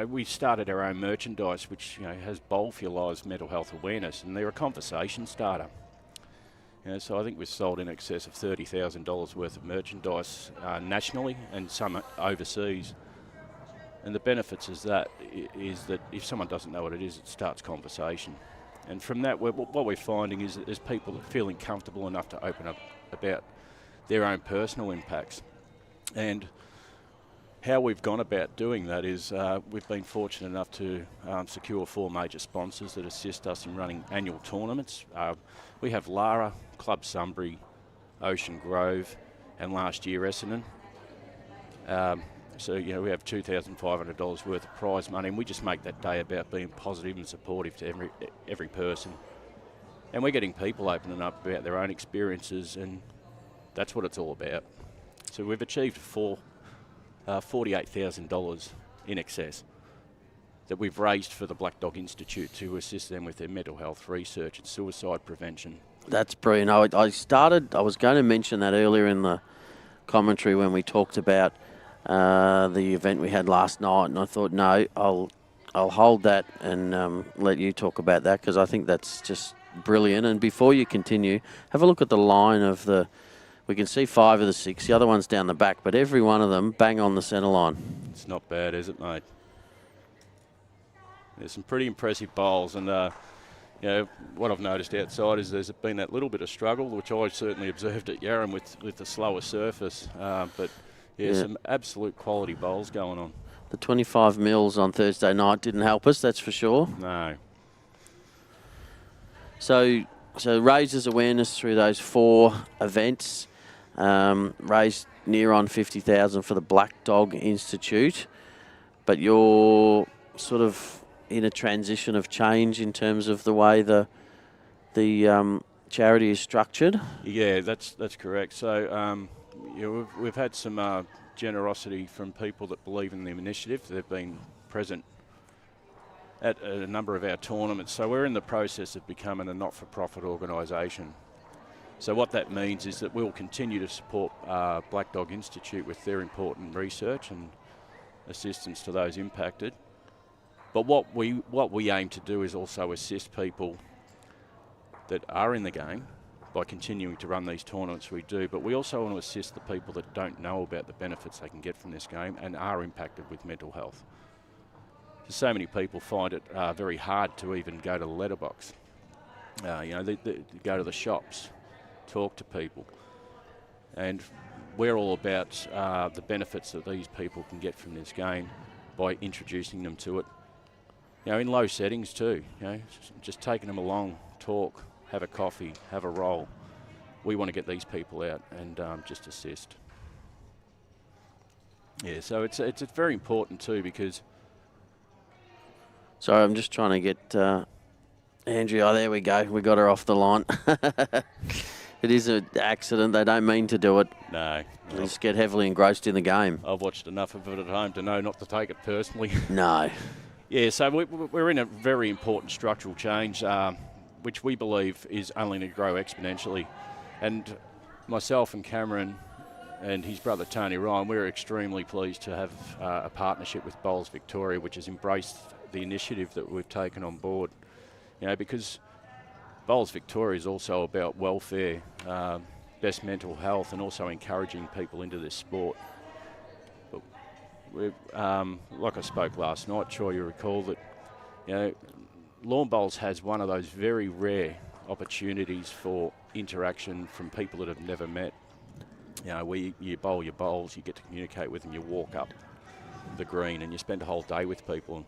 we started our own merchandise, which has Bowl for Your Lives mental health awareness, and they're a conversation starter. So I think we've sold in excess of $30,000 worth of merchandise nationally and some overseas. And the benefits is that if someone doesn't know what it is, it starts conversation. And from that, what we're finding is that there's people feeling comfortable enough to open up about their own personal impacts. And how we've gone about doing that is we've been fortunate enough to secure 4 major sponsors that assist us in running annual tournaments. We have Lara, Club Sunbury, Ocean Grove, and last year Essendon. So, we have $2,500 worth of prize money, and we just make that day about being positive and supportive to every person. And we're getting people opening up about their own experiences, and that's what it's all about. So we've achieved $48,000 in excess that we've raised for the Black Dog Institute to assist them with their mental health research and suicide prevention. That's brilliant. I was going to mention that earlier in the commentary when we talked about the event we had last night, and I thought, no, I'll hold that and let you talk about that, because I think that's just brilliant. And before you continue, have a look at the line of we can see 5 of the 6, the other one's down the back, but every one of them bang on the centre line. It's not bad, is it, mate? There's some pretty impressive bowls, and what I've noticed outside is there's been that little bit of struggle, which I certainly observed at Yarram with the slower surface, but yeah, some absolute quality bowls going on. The 25 mils on Thursday night didn't help us, that's for sure. No. So raises awareness through those 4 events, raised near on $50,000 for the Black Dog Institute, but you're sort of in a transition of change in terms of the way the charity is structured. Yeah, that's correct. So we've had some generosity from people that believe in the initiative. They've been present at a number of our tournaments. So we're in the process of becoming a not-for-profit organisation. So what that means is that we'll continue to support Black Dog Institute with their important research and assistance to those impacted. But what we aim to do is also assist people that are in the game by continuing to run these tournaments we do, but we also want to assist the people that don't know about the benefits they can get from this game and are impacted with mental health. So many people find it very hard to even go to the letterbox. They go to the shops, talk to people, and we're all about the benefits that these people can get from this game by introducing them to it. In low settings too. Just taking them along, talk, have a coffee, have a roll. We want to get these people out and just assist. Yeah, so it's very important too, because. Sorry, I'm just trying to get Andrew, oh, there we go. We got her off the line. It is an accident. They don't mean to do it. No. They just get heavily engrossed in the game. I've watched enough of it at home to know not to take it personally. No. Yeah, so we're in a very important structural change, which we believe is only going to grow exponentially. And myself and Cameron and his brother Tony Ryan, we're extremely pleased to have a partnership with Bowls Victoria, which has embraced the initiative that we've taken on board. You know, because Bowls Victoria is also about welfare, best mental health, and also encouraging people into this sport. But like I spoke last night, sure you recall that, you know, lawn bowls has one of those very rare opportunities for interaction from people that have never met. You know, where you bowl your bowls, you get to communicate with them, you walk up the green and you spend a whole day with people.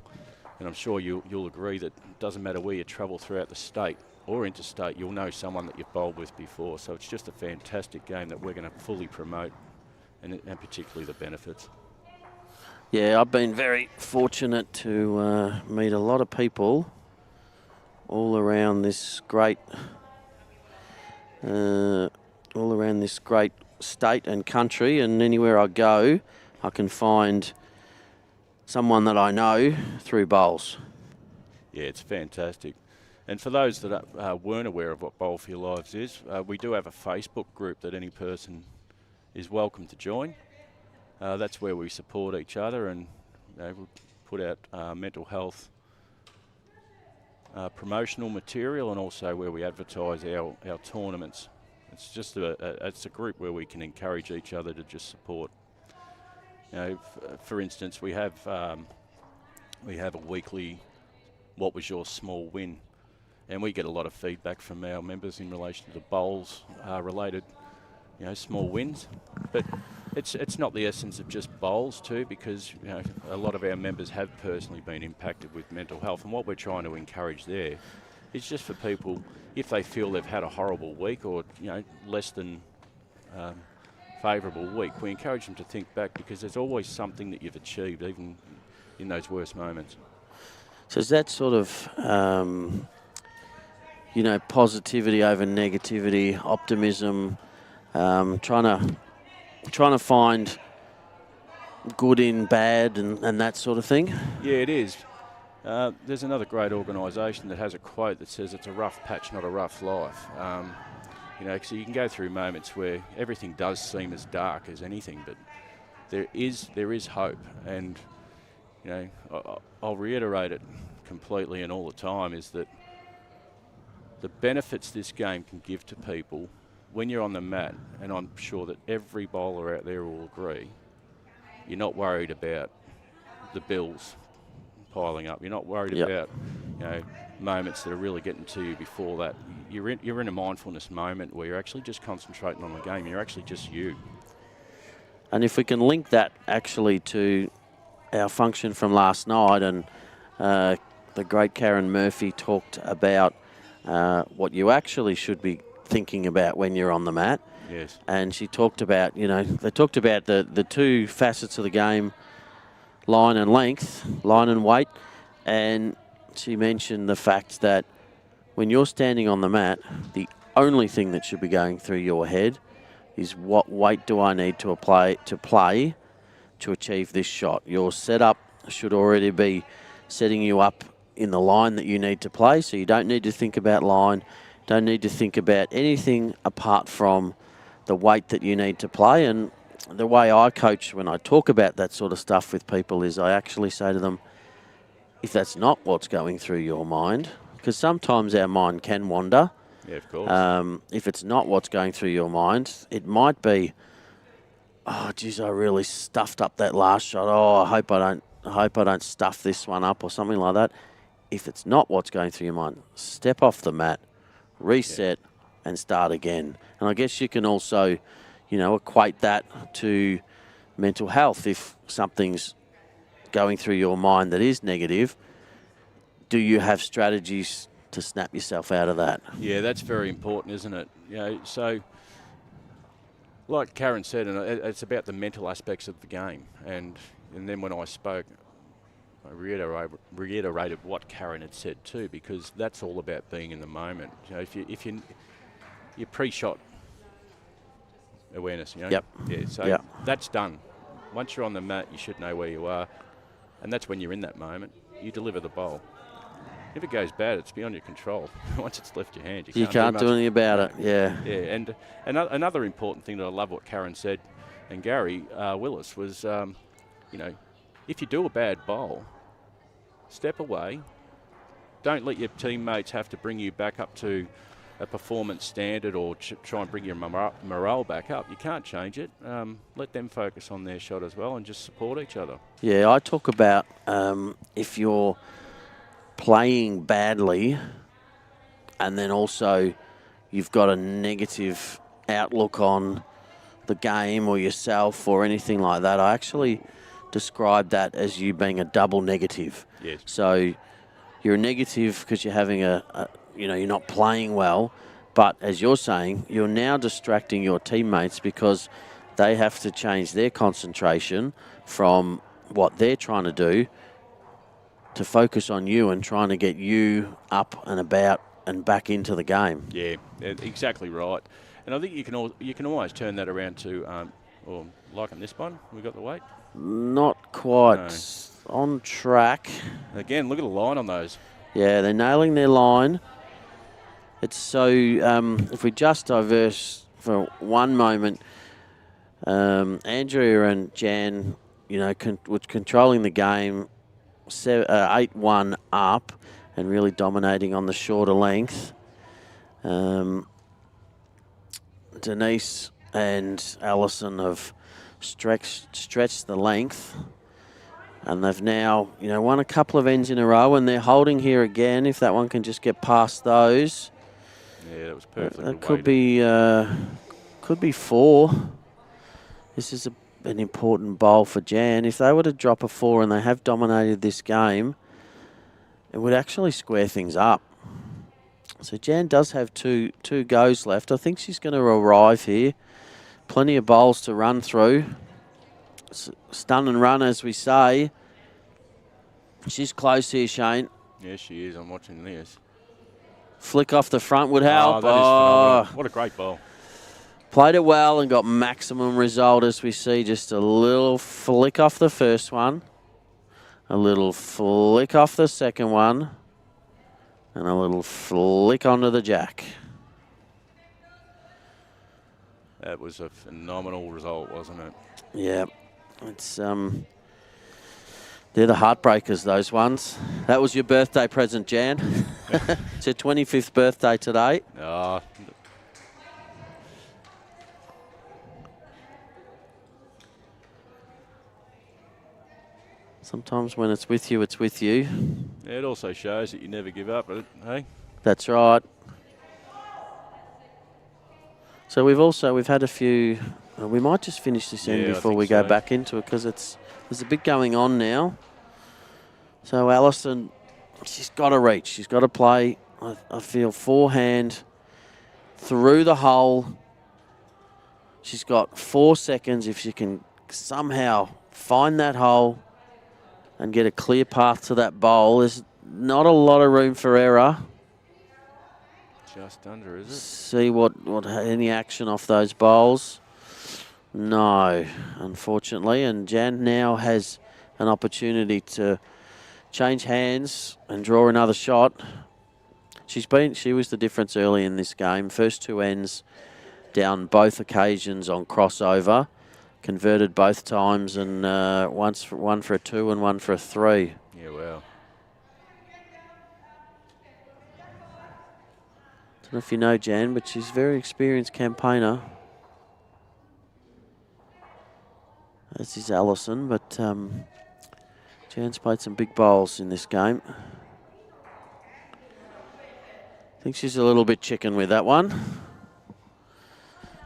And I'm sure you'll agree that it doesn't matter where you travel throughout the state or interstate, you'll know someone that you've bowled with before. So it's just a fantastic game that we're going to fully promote, and particularly the benefits. Yeah, I've been very fortunate to meet a lot of people all around this great state and country, and anywhere I go, I can find someone that I know through bowls. Yeah, it's fantastic. And for those that weren't aware of what Bowl for Your Lives is, we do have a Facebook group that any person is welcome to join. That's where we support each other, and we put out mental health promotional material, and also where we advertise our tournaments. It's just it's a group where we can encourage each other to just support. You know, for instance, we have a weekly "What was your small win?" and we get a lot of feedback from our members in relation to the bowls related, you know, small wins. But it's not the essence of just bowls too, because, you know, a lot of our members have personally been impacted with mental health, and what we're trying to encourage there is just for people, if they feel they've had a horrible week or, you know, less than favourable week, we encourage them to think back, because there's always something that you've achieved, even in those worst moments. So is that sort of, you know, positivity over negativity, optimism, trying to find good in bad and that sort of thing? Yeah, it is. There's another great organisation that has a quote that says, "It's a rough patch, not a rough life." You know, so you can go through moments where everything does seem as dark as anything, but there is hope. And, you know, I'll reiterate it completely and all the time, is that the benefits this game can give to people when you're on the mat, and I'm sure that every bowler out there will agree, you're not worried about the bills piling up. You're not worried about, you know, moments that are really getting to you before that. You're in a mindfulness moment where you're actually just concentrating on the game. You're actually just you. And if we can link that actually to our function from last night, and the great Karen Murphy talked about what you actually should be thinking about when you're on the mat. Yes. And she talked about, you know, they talked about the two facets of the game, line and length, line and weight. And she mentioned the fact that when you're standing on the mat, the only thing that should be going through your head is, what weight do I need to play to achieve this shot? Your setup should already be setting you up in the line that you need to play, so you don't need to think about line, don't need to think about anything apart from the weight that you need to play. And the way I coach when I talk about that sort of stuff with people is, I actually say to them, if that's not what's going through your mind, because sometimes our mind can wander. Yeah, of course. If it's not what's going through your mind, it might be, oh, geez, I really stuffed up that last shot. Oh, I hope I don't stuff this one up, or something like that. If it's not what's going through your mind, step off the mat, reset, and start again. And I guess you can also, you know, equate that to mental health. If something's going through your mind that is negative, do you have strategies to snap yourself out of that? Yeah, that's very important, isn't it? You know, so like Karen said, and it's about the mental aspects of the game. And then when I spoke I reiterated what Karen had said too, because that's all about being in the moment. You know, if your pre-shot awareness, you know, Yep. yeah, so that's done. Once you're on the mat, you should know where you are, and that's when you're in that moment. You deliver the bowl. If it goes bad, it's beyond your control. Once it's left your hand, you can't do anything about it. Yeah. Yeah, and another important thing that I love what Karen said, and Gary Willis was, you know, if you do a bad bowl, step away. Don't let your teammates have to bring you back up to a performance standard or try and bring your morale back up. You can't change it. Let them focus on their shot as well and just support each other. Yeah, I talk about if you're playing badly and then also you've got a negative outlook on the game or yourself or anything like that, I actually describe that as you being a double negative. Yes. So you're a negative because you're having you're not playing well, but as you're saying, you're now distracting your teammates because they have to change their concentration from what they're trying to do to focus on you and trying to get you up and about and back into the game. Yeah, exactly right. And I think you can always turn that around to, or like in this one, we got the weight. Not quite on track. Again, look at the line on those. Yeah, they're nailing their line. It's so, if we just diverse for one moment, Andrea and Jan, you know, was controlling the game, 8-1 up and really dominating on the shorter length. Denise and Alison have stretched the length, and they've now, you know, won a couple of ends in a row, and they're holding here again. If that one can just get past those, yeah, that was perfect. that could be 4. This is an important bowl for Jan. If they were to drop a 4 and they have dominated this game, it would actually square things up. So Jan does have two goes left. I think she's going to arrive here. Plenty of bowls to run through. Stun and run, as we say. She's close here, Shane. Yes, she is. I'm watching this. Flick off the front would help. Oh, that is phenomenal. What a great bowl. Played it well and got maximum result, as we see. Just a little flick off the first one. A little flick off the second one. And a little flick onto the jack. That was a phenomenal result, wasn't it? Yeah. It's they're the heartbreakers, those ones. That was your birthday present, Jan. It's your 25th birthday today. Oh. Sometimes when it's with you, it's with you. Yeah, it also shows that you never give up, hey? That's right. So we've had a few. We might just finish this end before we go back into it, because there's a bit going on now. So Alison, she's got to reach. She's got to play. I feel forehand through the hole. She's got 4 seconds if she can somehow find that hole and get a clear path to that bowl. There's not a lot of room for error. Just under, is it? See what any action off those bowls. No, unfortunately. And Jan now has an opportunity to change hands and draw another shot. She was the difference early in this game. First 2 ends down both occasions on crossover. Converted both times, and one for a 2 and one for a 3. Yeah, wow. Don't know if you know Jan, but she's a very experienced campaigner. This is Alison, but Jan's played some big bowls in this game. I think she's a little bit chicken with that one.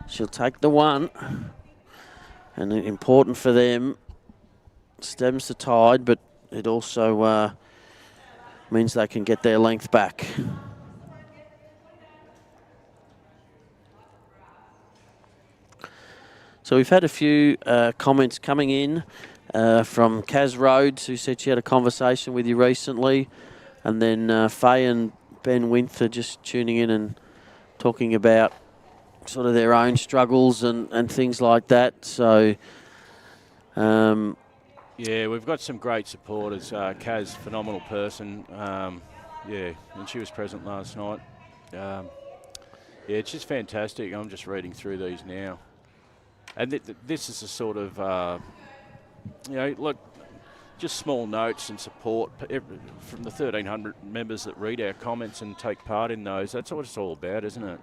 She'll take the 1. And important for them, stems the tide, but it also means they can get their length back. So we've had a few comments coming in. from Kaz Rhodes, who said she had a conversation with you recently. And then Faye and Ben Winther just tuning in and talking about sort of their own struggles and things like that. So, yeah, we've got some great supporters. Kaz, phenomenal person. Yeah, and she was present last night. Yeah, it's just fantastic. I'm just reading through these now. And this is a sort of, look, just small notes and support from the 1,300 members that read our comments and take part in those. That's what it's all about, isn't it?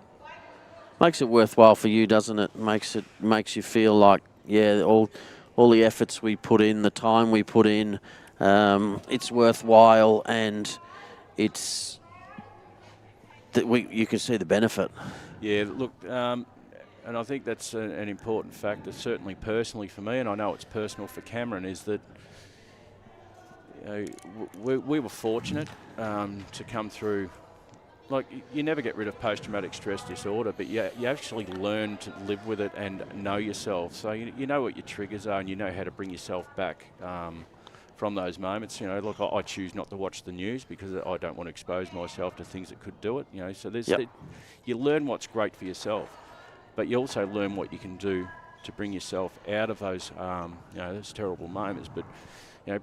Makes it worthwhile for you, doesn't it? Makes you feel like, yeah, all the efforts we put in, the time we put in, it's worthwhile, and it's that you can see the benefit. Yeah, look, and I think that's an important factor, certainly personally for me, and I know it's personal for Cameron, is that we were fortunate to come through. Like, you never get rid of post-traumatic stress disorder, but you actually learn to live with it and know yourself. So you know what your triggers are, and you know how to bring yourself back from those moments. Look, I choose not to watch the news because I don't want to expose myself to things that could do it. So you learn what's great for yourself, but you also learn what you can do to bring yourself out of those those terrible moments. But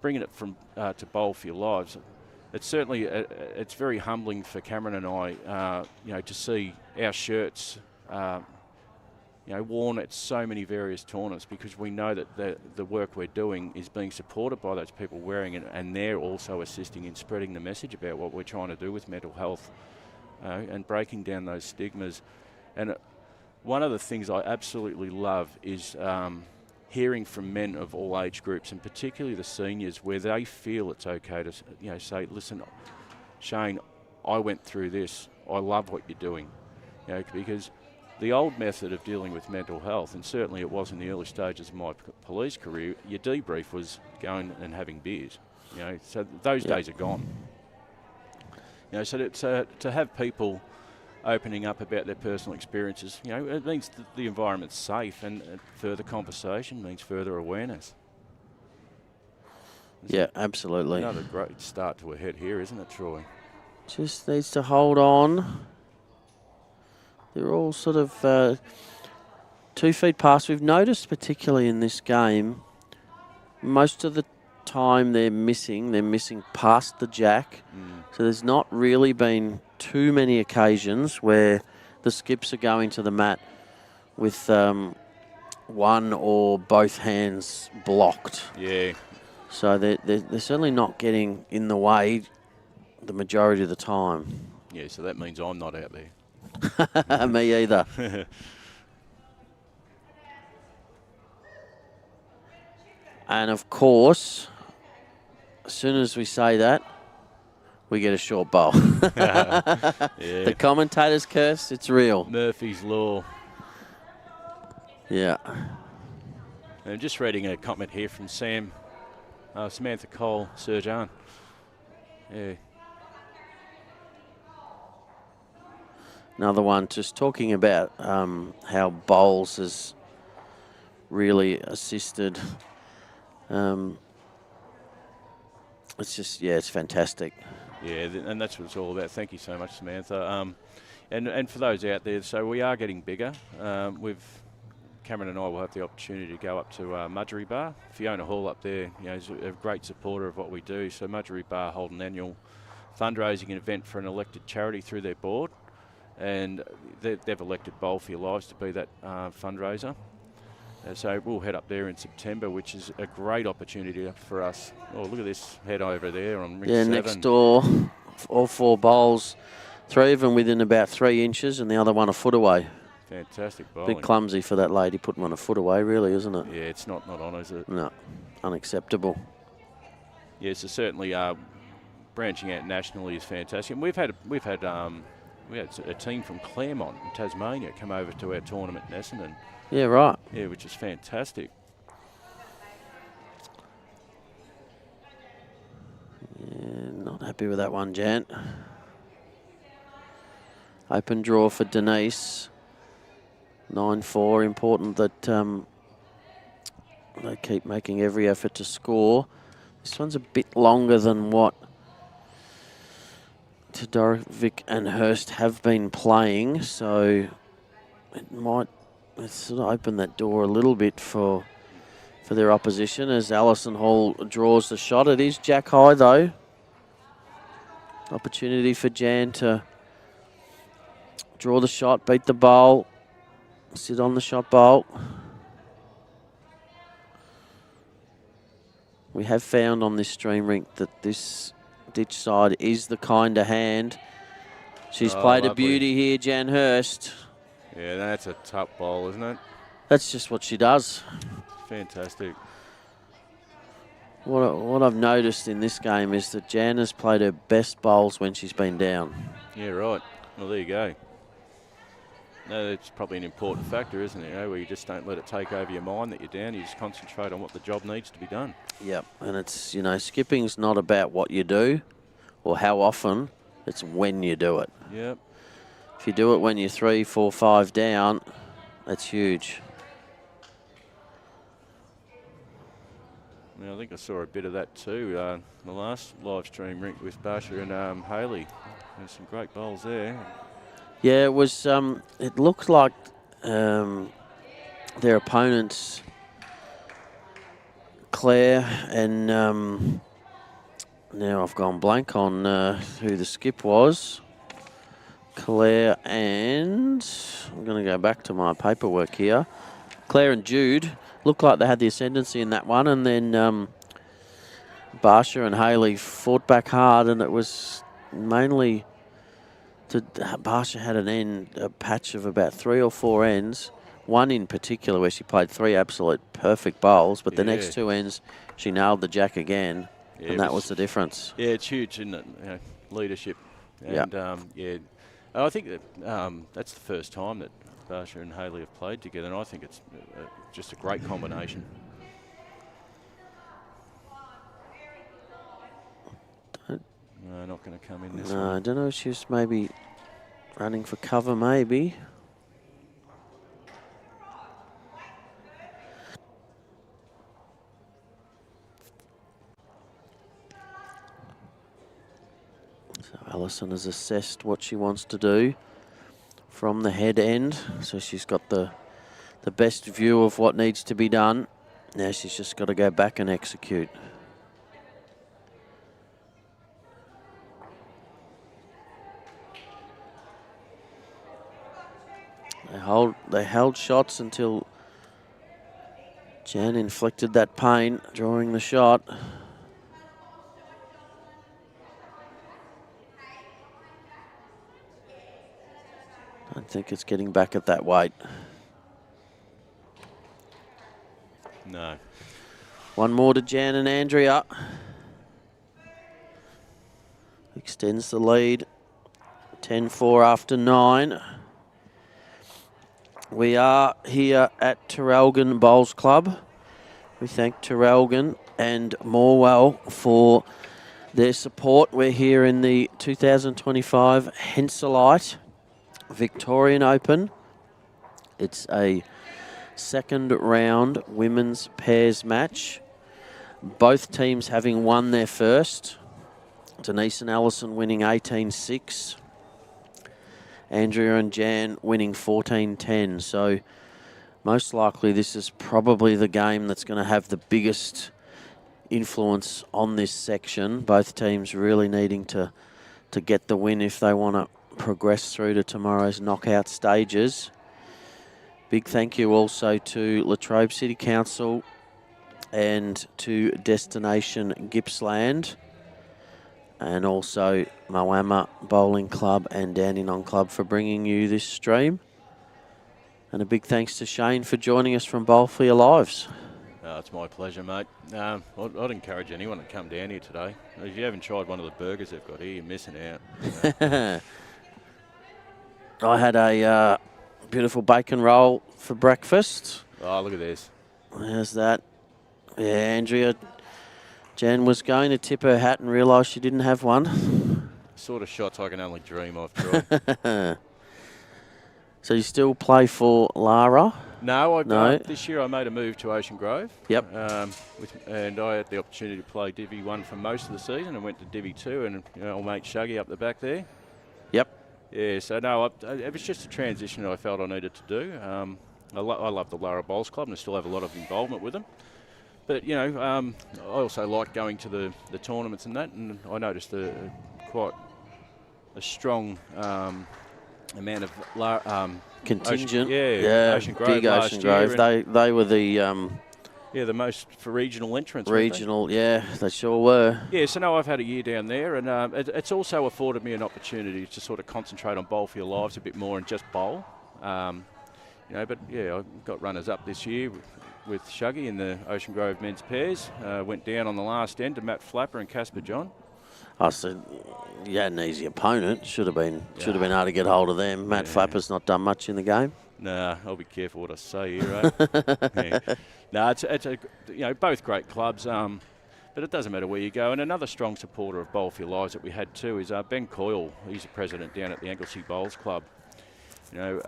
bringing it from to bowl for your lives. It's certainly it's very humbling for Cameron and I, to see our shirts, worn at so many various tournaments, because we know that the work we're doing is being supported by those people wearing it, and they're also assisting in spreading the message about what we're trying to do with mental health, and breaking down those stigmas. And one of the things I absolutely love is hearing from men of all age groups, and particularly the seniors, where they feel it's okay to say, listen, Shane, I went through this. I love what you're doing. Because the old method of dealing with mental health, and certainly it was in the early stages of my police career, your debrief was going and having beers. So those days are gone. So to have people opening up about their personal experiences, it means that the environment's safe, and further conversation means further awareness. Absolutely. Another great start to a head here, isn't it, Troy? Just needs to hold on. They're all sort of 2 feet past. We've noticed, particularly in this game, most of the time they're missing past the jack. So there's not really been too many occasions where the skips are going to the mat with one or both hands blocked. Yeah. So they're certainly not getting in the way the majority of the time. Yeah, so that means I'm not out there. Me either. And of course, as soon as we say that, we get a short bowl. The commentator's curse, it's real. Murphy's Law. Yeah. And I'm just reading a comment here from Samantha Cole, Sir-Jan. Yeah. Another one just talking about how bowls has really assisted. It's just, it's fantastic. Yeah, and that's what it's all about. Thank you so much, Samantha. And for those out there, so we are getting bigger. Cameron and I will have the opportunity to go up to Mudgery Bar. Fiona Hall up there, is a great supporter of what we do. So Mudgery Bar hold an annual fundraising event for an elected charity through their board, and they've elected Bowl for Your Lives to be that fundraiser. So we'll head up there in September, which is a great opportunity for us. Oh, look at this head over there on ring 7. Next door, all 4 bowls, 3 of them within about 3 inches and the other one a foot away. Fantastic bowling. Bit clumsy for that lady putting one a foot away, really, isn't it? Yeah, it's not on, is it? No, unacceptable. Yeah, so certainly branching out nationally is fantastic. And we've had a team from Claremont in Tasmania come over to our tournament in Essendon. Yeah, right. Yeah, which is fantastic. Yeah, not happy with that one, Jan. Open draw for Denise. 9-4. Important that They keep making every effort to score. This one's a bit longer than what TUDOROVIC and HURST have been playing, so it might sort of open that door a little bit for their opposition as Alison Hall draws the shot. It is jack high though. Opportunity for Jan to draw the shot, beat the bowl, sit on the shot bowl. We have found on this stream rink that this ditch side is the kind of hand. She's played lovely. a beauty here, Jan HURST. Yeah, that's a tough ball, isn't it? That's just what she does. Fantastic. What I've noticed in this game is that Jan has played her best bowls when she's been down. Yeah, right. Well, there you go. No, that's probably an important factor, isn't it? Where you just don't let it take over your mind that you're down. You just concentrate on what the job needs to be done. Yep, and it's, skipping's not about what you do or how often, it's when you do it. Yep. If you do it when you're 3, 4, 5 down, that's huge. I think I saw a bit of that too, the last live stream rink with Barsha and Haley. There's some great bowls there. Yeah, it was. It looked like their opponents, Claire and now I've gone blank on who the skip was. Claire and I'm going to go back to my paperwork here. Claire and Jude looked like they had the ascendancy in that one, and then Barsha and Haley fought back hard, and it was mainly Barsha had a patch of about 3 or 4 ends, one in particular where she played 3 absolute perfect bowls, but the next 2 ends she nailed the jack again, and that was the difference. Yeah, it's huge, isn't it? Leadership. And I think that that's the first time that Barsha and Haley have played together, and I think it's just a great combination. No, not going to come in this one. I don't know if she's maybe running for cover, maybe. So Alison has assessed what she wants to do from the head end, so she's got the best view of what needs to be done. Now she's just got to go back and execute. They held shots until Jan inflicted that pain, drawing the shot. I don't think it's getting back at that weight. No. One more to Jan and Andrea. Extends the lead. 10-4 after 9. We are here at Traralgon Bowls Club. We thank Traralgon and Morwell for their support. We're here in the 2025 Henselite Victorian Open. It's a second round women's pairs match. Both teams having won their first. Denise and Alison winning 18-6. Andrea and Jan winning 14-10. So most likely this is probably the game that's going to have the biggest influence on this section. Both teams really needing to get the win if they want to progress through to tomorrow's knockout stages. Big thank you also to Latrobe City Council and to Destination Gippsland, and also Moama Bowling Club and Dandenong Club for bringing you this stream. And a big thanks to Shane for joining us from Bowl for Your Lives. It's my pleasure, mate. I'd encourage anyone to come down here today. If you haven't tried one of the burgers they've got here, you're missing out. I had a beautiful bacon roll for breakfast. Oh, look at this. There's that. Yeah, Andrea. Jan was going to tip her hat and realised she didn't have one. Sort of shots I can only dream of, Troy. So you still play for Lara? No, No. This year I made a move to Ocean Grove. Yep. And I had the opportunity to play Divi 1 for most of the season and went to Divi 2 and old mate Shuggy up the back there. Yep. Yeah, so no, it was just a transition that I felt I needed to do. I love the Lara Bowls Club and I still have a lot of involvement with them. But, I also like going to the tournaments and that, and I noticed quite a strong amount of Contingent. Ocean Grove big last Ocean year, Grove. They were the the most for regional entrants. weren't they? regional. Yeah, they sure were. Yeah, so no, I've had a year down there, and it's also afforded me an opportunity to sort of concentrate on Bowl for Your Lives a bit more and just bowl. But yeah, I got runners up this year with Shuggy in the Ocean Grove men's pairs. Went down on the last end to Matt Flapper and Casper John. I said, you had an easy opponent. Should have been able to get hold of them. Matt Flapper's not done much in the game. Nah, I'll be careful what I say here, eh? No, it's both great clubs, but it doesn't matter where you go. And another strong supporter of Bowl for Your Lives that we had too is Ben Coyle. He's the president down at the Anglesey Bowls Club. Look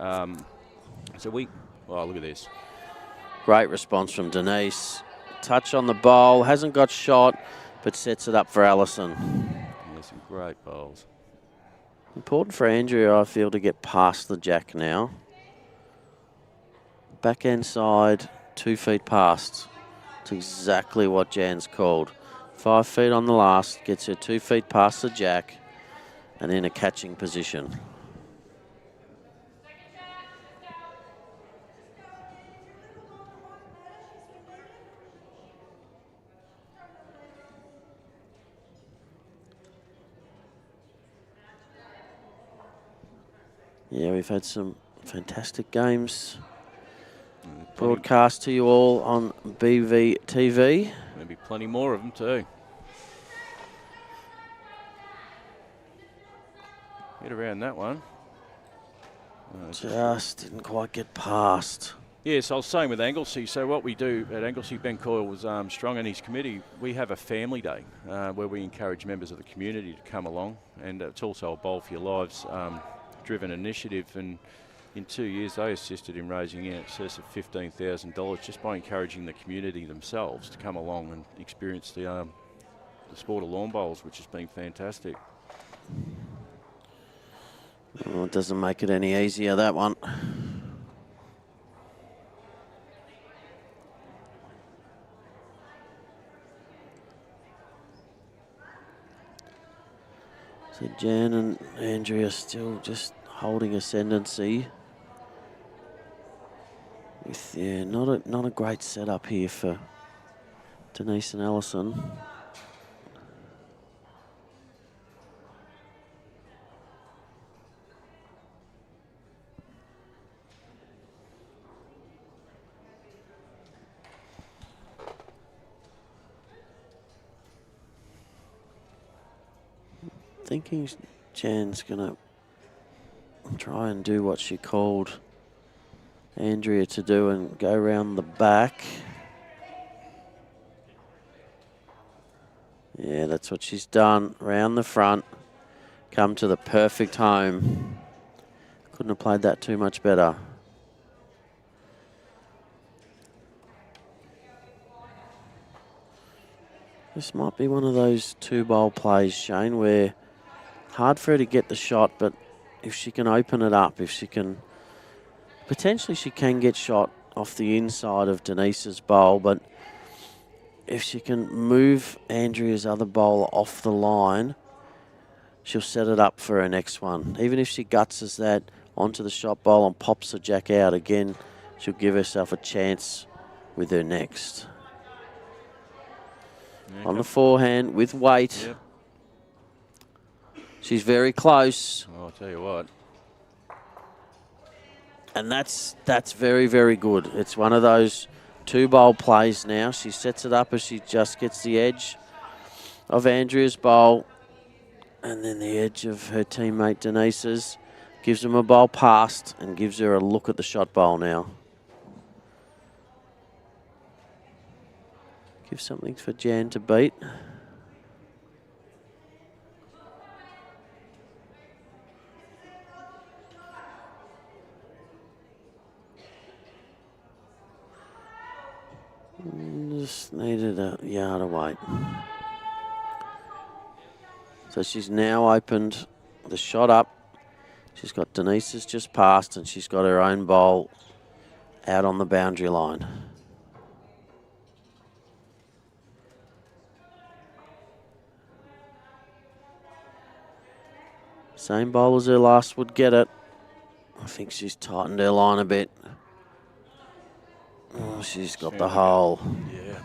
at this. Great response from Denise. Touch on the bowl, hasn't got shot, but sets it up for Allison. Yeah, some great bowls. Important for Andrea, I feel, to get past the jack now. Backhand side, 2 feet past. It's exactly what Jan's called. 5 feet on the last, gets her 2 feet past the jack and in a catching position. Yeah, we've had some fantastic games broadcast to you all on BVTV. There'll be plenty more of them too. Get around that one. Just didn't quite get past. Yes, I was saying with Anglesey, so what we do at Anglesey, Ben Coyle was strong in his committee. We have a family day where we encourage members of the community to come along, and it's also a Bowl for Your Lives driven initiative, and in 2 years they assisted in raising in excess of $15,000 just by encouraging the community themselves to come along and experience the sport of lawn bowls, which has been fantastic. Well, it doesn't make it any easier, that one. So Jan and Andrea still just holding Ascendancy. With not a great setup here for Denise and Allison. Thinking Jan's gonna try and do what she called Andrea to do and go round the back. Yeah, that's what she's done. Round the front, come to the perfect home. Couldn't have played that too much better. This might be one of those 2-bowl plays, Shane, where hard for her to get the shot, but if she can open it up, if she can, potentially she can get shot off the inside of Denise's bowl, but if she can move Andrea's other bowler off the line, she'll set it up for her next one. Even if she gutses that onto the shot bowl and pops the jack out again, she'll give herself a chance with her next. Yeah, on the forehand with weight. Yep. She's very close. I'll tell you what. And that's very, very good. It's one of those 2-bowl plays now. She sets it up as she just gets the edge of Andrea's bowl and then the edge of her teammate Denise's. Gives them a bowl past and gives her a look at the shot bowl now. Give something for Jan to beat. Just needed a yard of weight. So she's now opened the shot up. She's got Denise's just passed, and she's got her own bowl out on the boundary line. Same bowl as her last would get it. I think she's tightened her line a bit. Oh, she's got the hole. Yeah.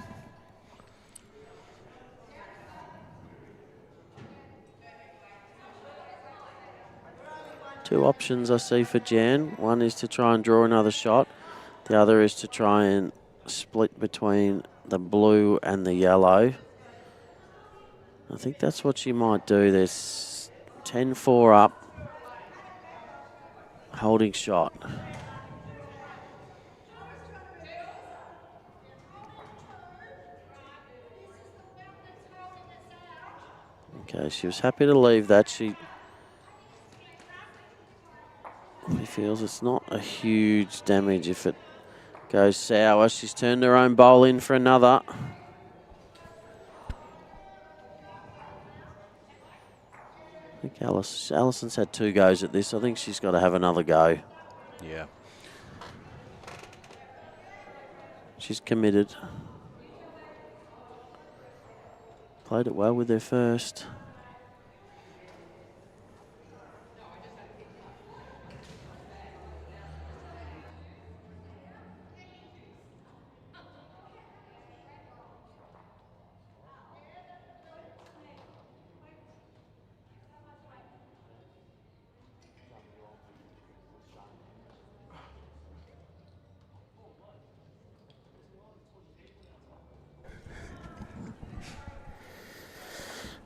Two options I see for Jan. One is to try and draw another shot. The other is to try and split between the blue and the yellow. I think that's what she might do. There's 10-4 up. Holding shot. Okay, she was happy to leave that. She feels it's not a huge damage if it goes sour. She's turned her own bowl in for another. I think Allison's had 2 goes at this. I think she's got to have another go. Yeah. She's committed. Played it well with her first.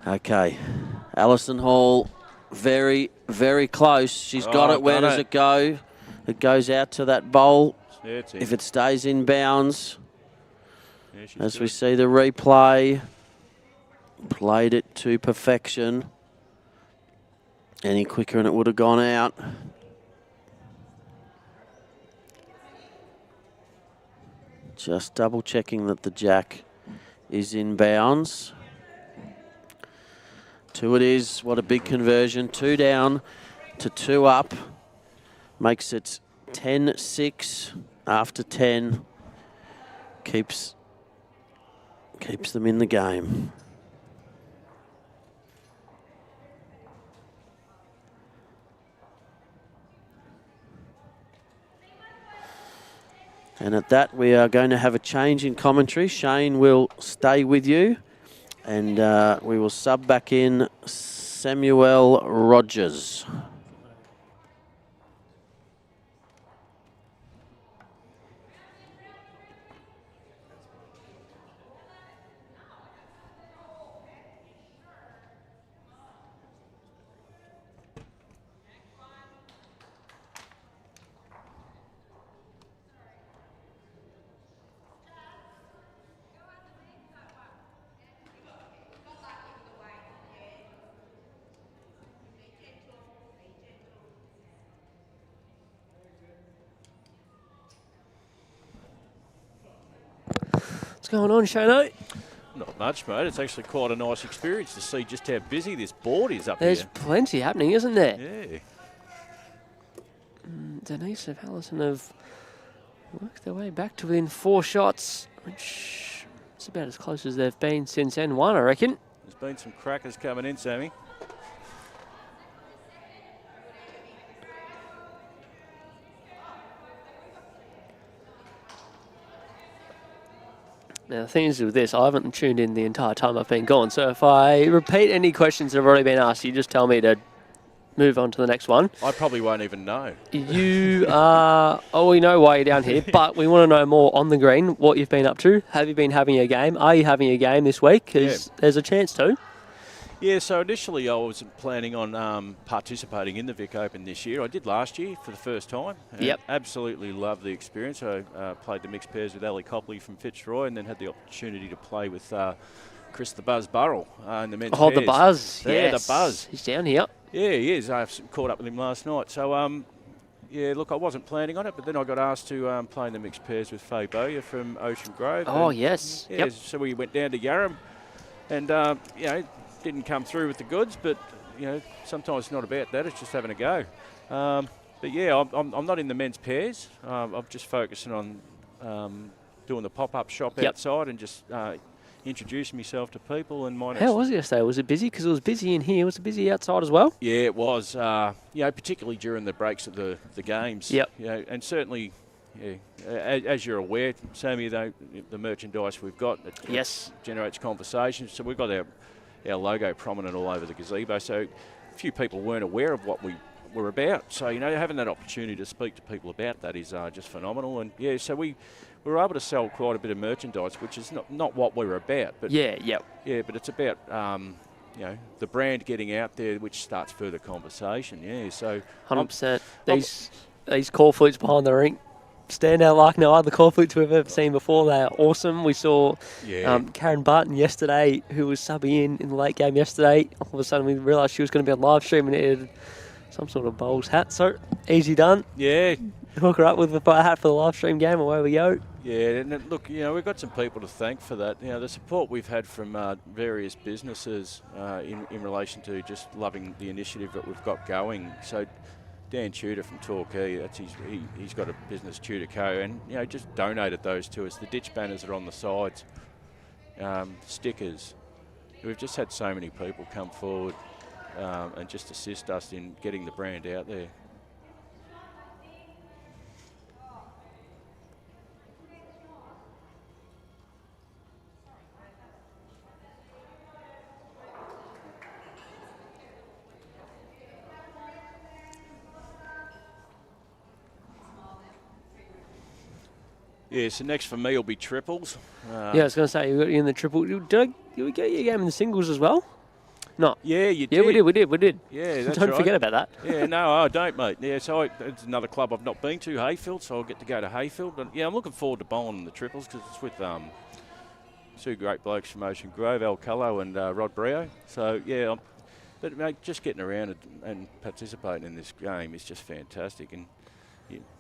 Okay, Alison Hall, very, very close. She's got it. Where does it go? It goes out to that bowl. Yeah, it's in. If it stays in bounds, Yeah, as we see the replay, played it to perfection. Any quicker and it would have gone out. Just double checking that the jack is in bounds. 2 it is. What a big conversion. 2 down to 2 up. Makes it 10-6 after 10. Keeps them in the game. And at that, we are going to have a change in commentary. Shane will stay with you. And we will sub back in Samuel Rogers. What's going on, Shano? Not much, mate. It's actually quite a nice experience to see just how busy this board is up There's here. plenty happening, isn't there? Yeah. Denise and Allison have worked their way back to within 4 shots, which is about as close as they've been since N1, I reckon. There's been some crackers coming in, Sammy. Now, the thing is with this, I haven't tuned in the entire time I've been gone, so if I repeat any questions that have already been asked, you just tell me to move on to the next one. I probably won't even know. You are, we know why you're down here, but we want to know more on the green, what you've been up to. Have you been having a game? Are you having a game this week? Because there's a chance to. Yeah, so initially I wasn't planning on participating in the Vic Open this year. I did last year for the first time. Yep. Absolutely loved the experience. I played the mixed pairs with Ali Copley from Fitzroy and then had the opportunity to play with Chris the Buzz Burrell in the men's pairs. The Buzz. Yeah, Yes. the Buzz. He's down here. Yeah, he is. I caught up with him last night. So, Yeah, look, I wasn't planning on it, but then I got asked to play in the mixed pairs with Faye Bowyer from Ocean Grove. Oh, and, yes. Yeah, Yep. so we went down to Yarram and, you know, didn't come through with the goods, but, you know, sometimes it's not about that, it's just having a go. But, yeah, I'm not in the men's pairs. I'm just focusing on doing the pop-up shop outside and just introducing myself to people. And How was it yesterday? Was it busy? Because it was busy in here. Was it busy outside as well? Yeah, it was. You know, particularly during the breaks of the games. Yep. You know, and certainly, yeah, as you're aware, Sammy, the merchandise we've got, it generates conversation. So we've got our logo prominent all over the gazebo. So a few people weren't aware of what we were about. So, you know, having that opportunity to speak to people about that is just phenomenal. And, yeah, so we were able to sell quite a bit of merchandise, which is not what we're about. But Yeah, but it's about, you know, the brand getting out there, which starts further conversation. Yeah, so 100%. These call flutes behind the rink stand out like no other call flutes we've ever seen before. They are awesome. We saw Karen Barton yesterday, who was subbing in the late game yesterday. All of a sudden we realised she was going to be on live stream and it had some sort of bowls hat. So easy done. Yeah. Hook her up with a hat for the live stream game, away we go. Yeah, and look, you know, we've got some people to thank for that. You know, the support we've had from various businesses in relation to just loving the initiative that we've got going. So Dan Tudor from Torquay, he's got a business, Tudor Co, and, you know, just donated those to us. The ditch banners are on the sides, stickers. We've just had so many people come forward and just assist us in getting the brand out there. Yeah, so next for me will be triples. Yeah, I was going to say, you got you in the triple. Did we get your game in the singles as well? No. Yeah, you did. Yeah, we did. Yeah, that's Don't right. forget about that. Yeah, no, I don't, mate. Yeah, so it's another club I've not been to, Hayfield, so I'll get to go to Hayfield. But, yeah, I'm looking forward to bowling in the triples because it's with two great blokes from Ocean Grove, Al Cullo and Rod Brio. So, yeah, but, mate, just getting around and participating in this game is just fantastic. And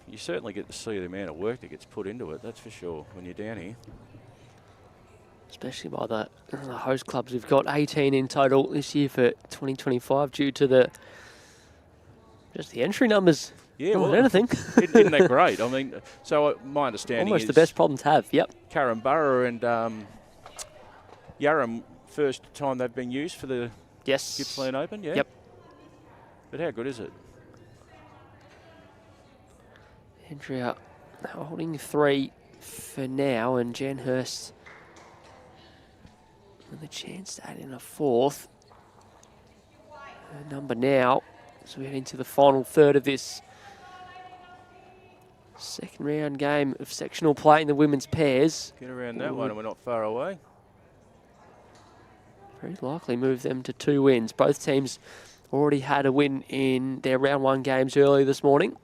you certainly get to see the amount of work that gets put into it, that's for sure, when you're down here. Especially by the host clubs. We've got 18 in total this year for 2025 due to just the entry numbers. Yeah, well, well, anything. Isn't that great? I mean, so my understanding Almost is the best problem to have, yep. Carinbara and Yarram, first time they've been used for the Gippsland Open, yeah? Yep. But how good is it? Andrea holding 3 for now, and Jan Hurst with a chance to add in a 4th. Her number now, so we head into the final third of this second round game of sectional play in the women's pairs. Get around that one and we're not far away. Very likely move them to 2 wins. Both teams already had a win in their round 1 games early this morning.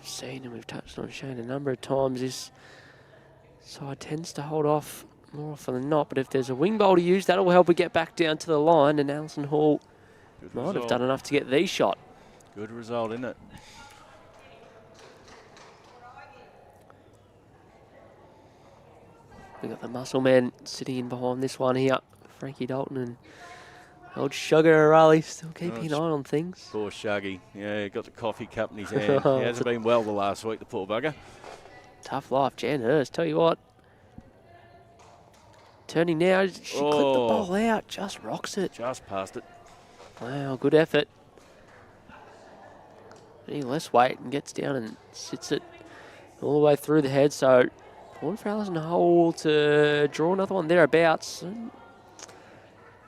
Seen, and we've touched on Shane a number of times, this side tends to hold off more often than not, but if there's a wing bowl to use, that'll help her get back down to the line, and Alison Hall might have done enough to get the shot. Good result, isn't it? We've got the muscle man sitting in behind this one here, Frankie Dalton, and old Sugar O'Reilly still keeping an eye on things. Poor Shuggy. Yeah, he got the coffee cup in his hand. He hasn't been well the last week, the poor bugger. Tough life, Jan Hurst. Tell you what. Turning now, she clipped the ball out, just rocks it. Just past it. Wow, good effort. Any less weight and gets down and sits it all the way through the head. So, important for Alison Hall to draw another one thereabouts.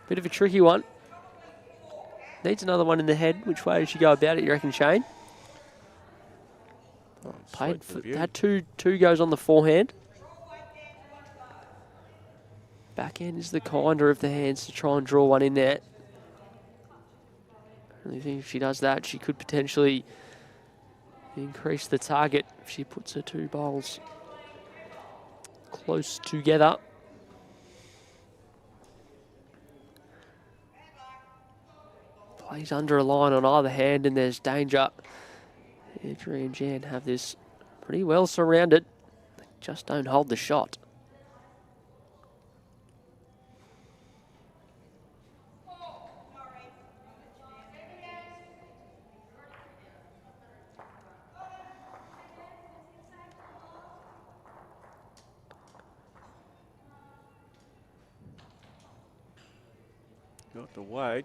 Bit of a tricky one. Needs another one in the head. Which way does she go about it, you reckon, Shane? Paid for that. Two goes on the forehand. Backhand is the kinder of the hands to try and draw one in there. I really think if she does that, she could potentially increase the target if she puts her two bowls close together. Plays under a line on either hand, and there's danger. Adrian and Jan have this pretty well surrounded. They just don't hold the shot. Got the weight.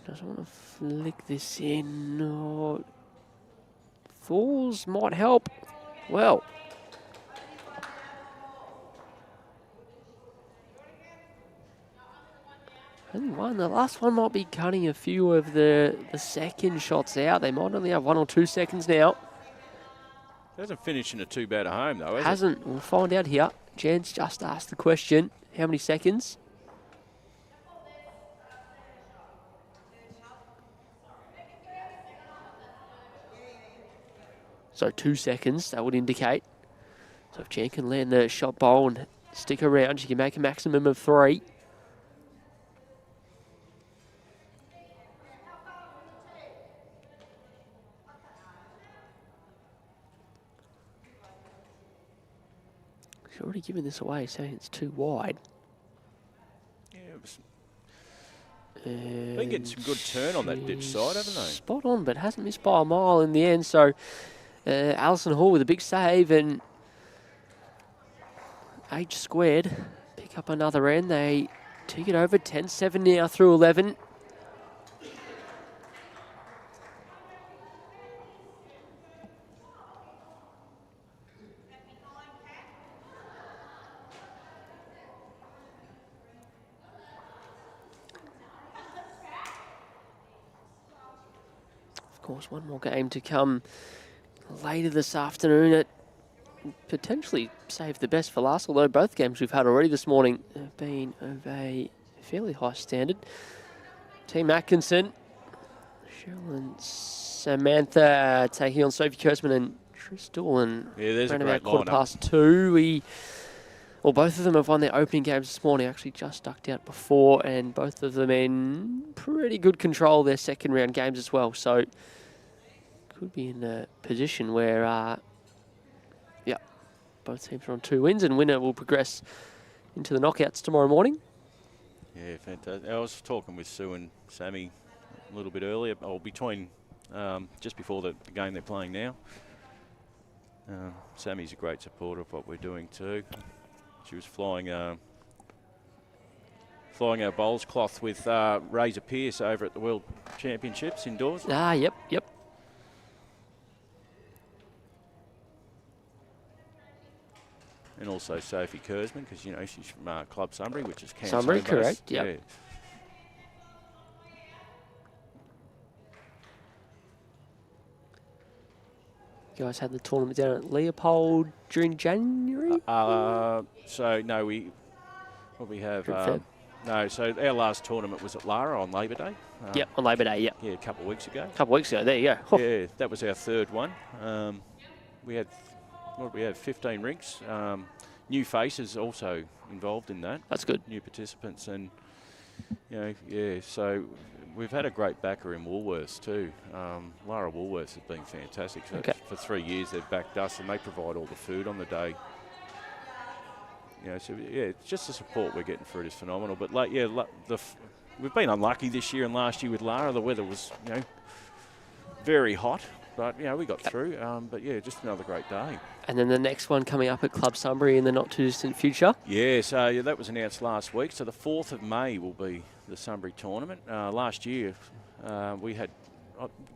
Doesn't want to flick this in. Or falls might help. Well. Only one. The last one might be cutting a few of the second shots out. They might only have 1 or 2 seconds now. Hasn't finished in a too bad a home though, has it? Hasn't. We'll find out here. Jan's just asked the question. How many seconds? So 2 seconds, that would indicate. So if Jan can land the shot bowl and stick around, she can make a maximum of 3. She's already given this away, saying it's too wide. Yeah, been getting some good turn on that ditch side, haven't they? Spot on, but hasn't missed by a mile in the end. So Alison Hall with a big save, and H squared pick up another end. They take it over 10-7 now through 11. Of course, one more game to come later this afternoon at potentially save the best for last, although both games we've had already this morning have been of a fairly high standard. Team Atkinson, Cheryl and Samantha taking on Sophie Kurtzman and Tristal, and there's around a about great lineup. 2:15. Both of them have won their opening games this morning, actually just ducked out before, and both of them in pretty good control of their second round games as well. So could be in a position where, both teams are on 2 wins, and winner will progress into the knockouts tomorrow morning. Yeah, fantastic. I was talking with Sue and Sammy a little bit earlier, or between, just before the game they're playing now. Sammy's a great supporter of what we're doing too. She was flying our bowls cloth with Razor Pierce over at the World Championships indoors. Yep. And also Sophie Kurtzman, because she's from Club Sunbury, which is Cairns. Sunbury, correct. Yep. Yeah. You guys had the tournament down at Leopold during January? So no, we have so our last tournament was at Lara on Labor Day. On Labor Day, yep. Yeah, a couple of weeks ago. There you go. Yeah, that was our third one. We had 15 rinks. New faces also involved in that. That's good. New participants, and so we've had a great backer in Woolworths too. Lara Woolworths has been fantastic. So for 3 years they've backed us, and they provide all the food on the day. So it's just the support we're getting for it is phenomenal. But we've been unlucky this year and last year with Lara. The weather was very hot. But, we got through. But, just another great day. And then the next one coming up at Club Sunbury in the not-too-distant future? Yeah, so that was announced last week. So the 4th of May will be the Sunbury tournament. Last year, we had...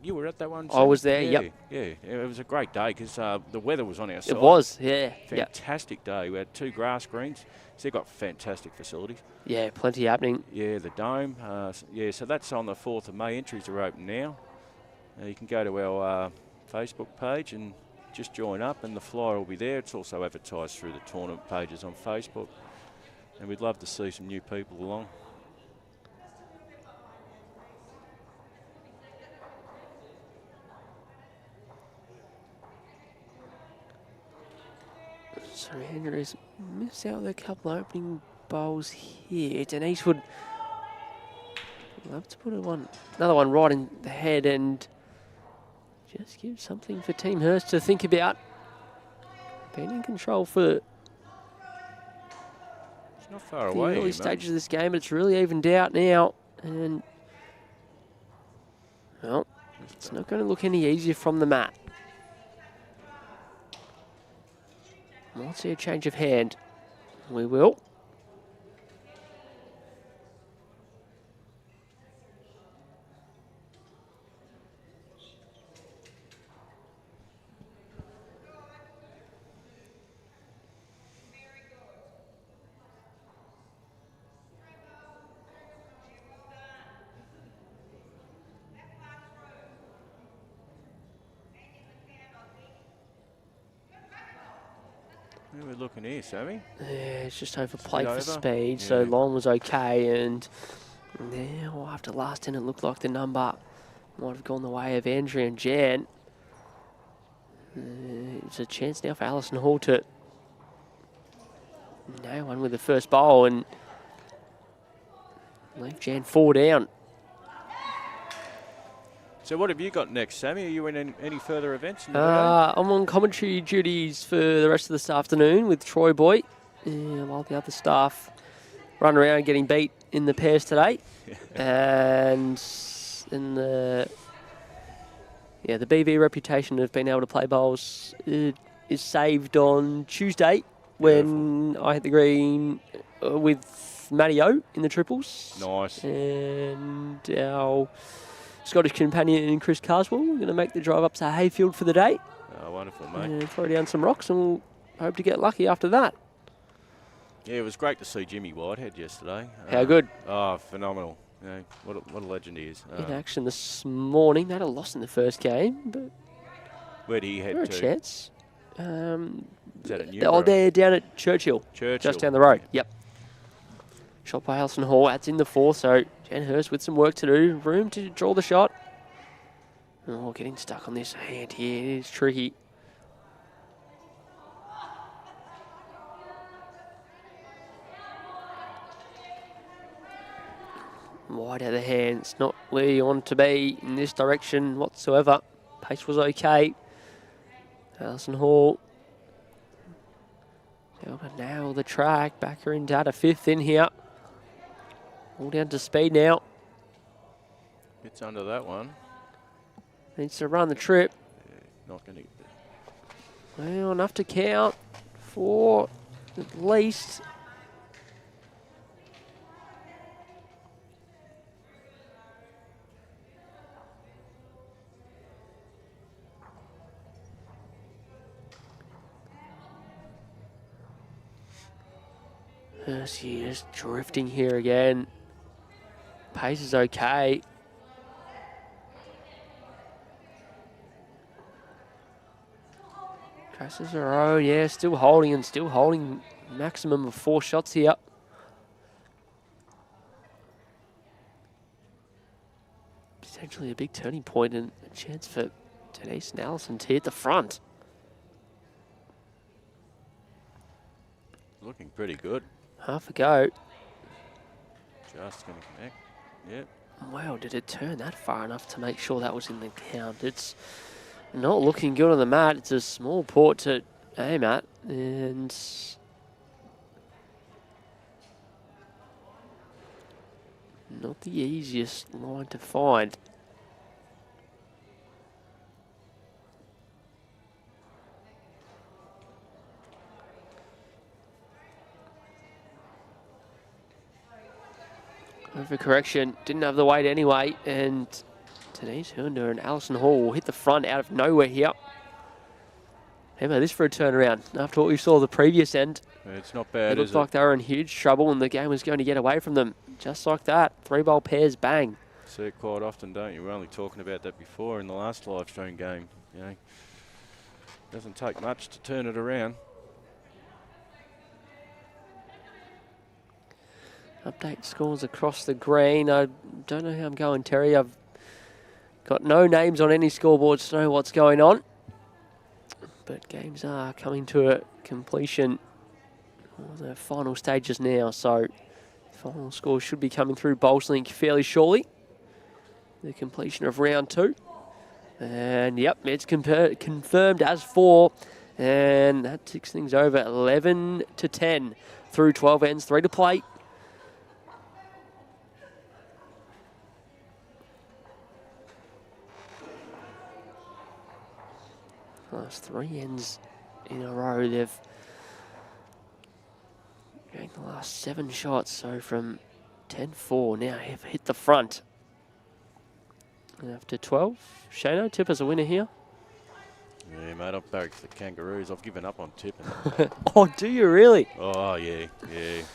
you were at that one, Sam? I was there, yep. Yeah, it was a great day because the weather was on our side. It was, yeah. Fantastic day. We had 2 grass greens. So they've got fantastic facilities. Yeah, plenty happening. Yeah, the dome. So that's on the 4th of May. Entries are open now. You can go to our Facebook page and just join up, and the flyer will be there. It's also advertised through the tournament pages on Facebook, and we'd love to see some new people along. HUENDER has missed out with a couple of opening bowls here. Denise would love to put another one right in the head and just give something for Team HURST to think about. Being in control for It's not far the away. early stages of this game, but it's really evened out now. And, well, it's not going to look any easier from the mat. Let's see a change of hand. We will. Who are we looking here, Sammy? Yeah, it's just over play for over? speed, so Yeah. long was okay. And now after last in, it looked like the number might have gone the way of Andrea and Jan. It's a chance now for Alison Hall to nail one with the first bowl and leave Jan 4 down. So what have you got next, Sammy? Are you in any further events? In the day? I'm on commentary duties for the rest of this afternoon with Troy Boy, while the other staff run around getting beat in the pairs today. And in the BV reputation of being able to play bowls is saved on Tuesday when I hit the green with Matty O in the triples. Nice. And our Scottish companion Chris Carswell going to make the drive up to Hayfield for the day. Oh, wonderful, mate. And throw down some rocks, and we'll hope to get lucky after that. Yeah, it was great to see Jimmy Whitehead yesterday. How good? Oh, phenomenal. You know, what a legend he is. In action this morning. They had a loss in the first game, but Where did he they're head a to? chance. Is that at Oh, Newborough? they're down at Churchill. Just down the road. Yep. Shot by Alison Hall. That's in the fourth, so Jan HURST with some work to do. Room to draw the shot. Oh, getting stuck on this hand here. It is tricky. Wide out of the hands. Not where you want to be in this direction whatsoever. Pace was okay. Alison Hall. Able to nail the track. Back her into a fifth in here. All down to speed now. Gets under that one. Needs to run the trip. Yeah, not going to. Well, enough to count for at least. She is drifting here again. Pace is okay. Traces her own, yeah, still holding maximum of 4 shots here. Potentially a big turning point and a chance for Denise and Allison to hit the front. Looking pretty good. Half a go. Just going to connect. Yep. Wow, did it turn that far enough to make sure that was in the count? It's not looking good on the mat. It's a small port to aim at, and not the easiest line to find. Overcorrection, didn't have the weight anyway, and Denise HUENDER and Alison Hall will hit the front out of nowhere here. How about this for a turnaround? After what we saw the previous end, It's not bad, it looked like they were in huge trouble and the game was going to get away from them. Just like that, 3-bowl pairs, bang. See it quite often, don't you? We were only talking about that before in the last live stream game. You know, doesn't take much to turn it around. Update scores across the green. I don't know how I'm going, Terry. I've got no names on any scoreboards to know what's going on. But games are coming to a completion of the final stages now. So final score should be coming through Bowlslink fairly shortly. The completion of round 2. And yep, it's confirmed as 4. And that ticks things over 11 to 10 through 12 ends, 3 to play. Last 3 ends in a row. They've gained the last 7 shots. So from 10-4 now have hit the front. And after 12, Shano, tip as a winner here. Yeah, mate, I've barracked for the Kangaroos. I've given up on tipping. Oh, do you really? Oh, yeah.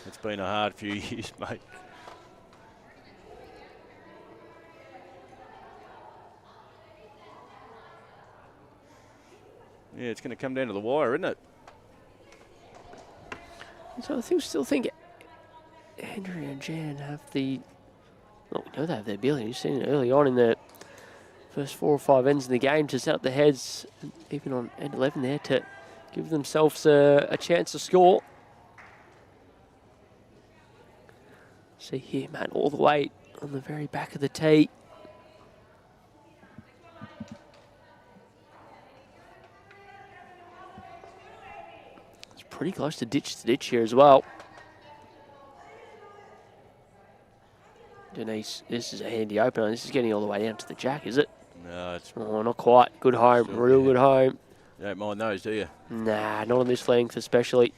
It's been a hard few years, mate. Yeah, it's going to come down to the wire, isn't it? So I still think Andrew and Jan have the... Well, we know they have the ability. You've seen it early on in the first 4 or 5 ends of the game to set up the heads, even on end 11 there, to give themselves a chance to score. See here, Matt, all the way on the very back of the tee. It's pretty close to ditch here as well. Denise, this is a handy opener. This is getting all the way down to the jack, is it? No, it's... Oh, not quite. Good home. Still, Real yeah. good home. You don't mind those, do you? Nah, not on this length especially.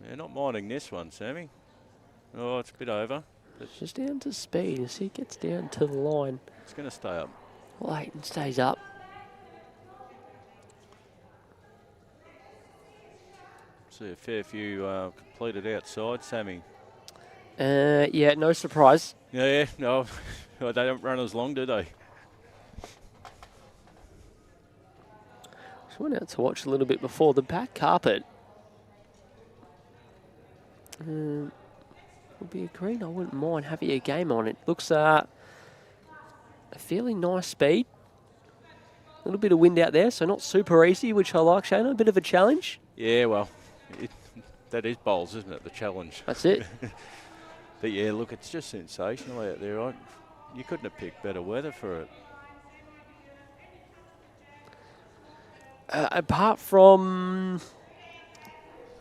Yeah, not minding this one, Sammy. Oh, it's a bit over. It's just down to speed. You see, it gets down to the line. It's going to stay up. Late and stays up. See a fair few completed outside, Sammy. Yeah, no surprise. Yeah, no, they don't run as long, do they? Just went out to watch a little bit before. The back carpet would be a green. I wouldn't mind having a game on it. Looks a fairly nice speed. A little bit of wind out there, so not super easy, which I like, Shana. A bit of a challenge. Yeah, well, that is bowls, isn't it? The challenge. That's it. But yeah, look, it's just sensational out there. You couldn't have picked better weather for it. Apart from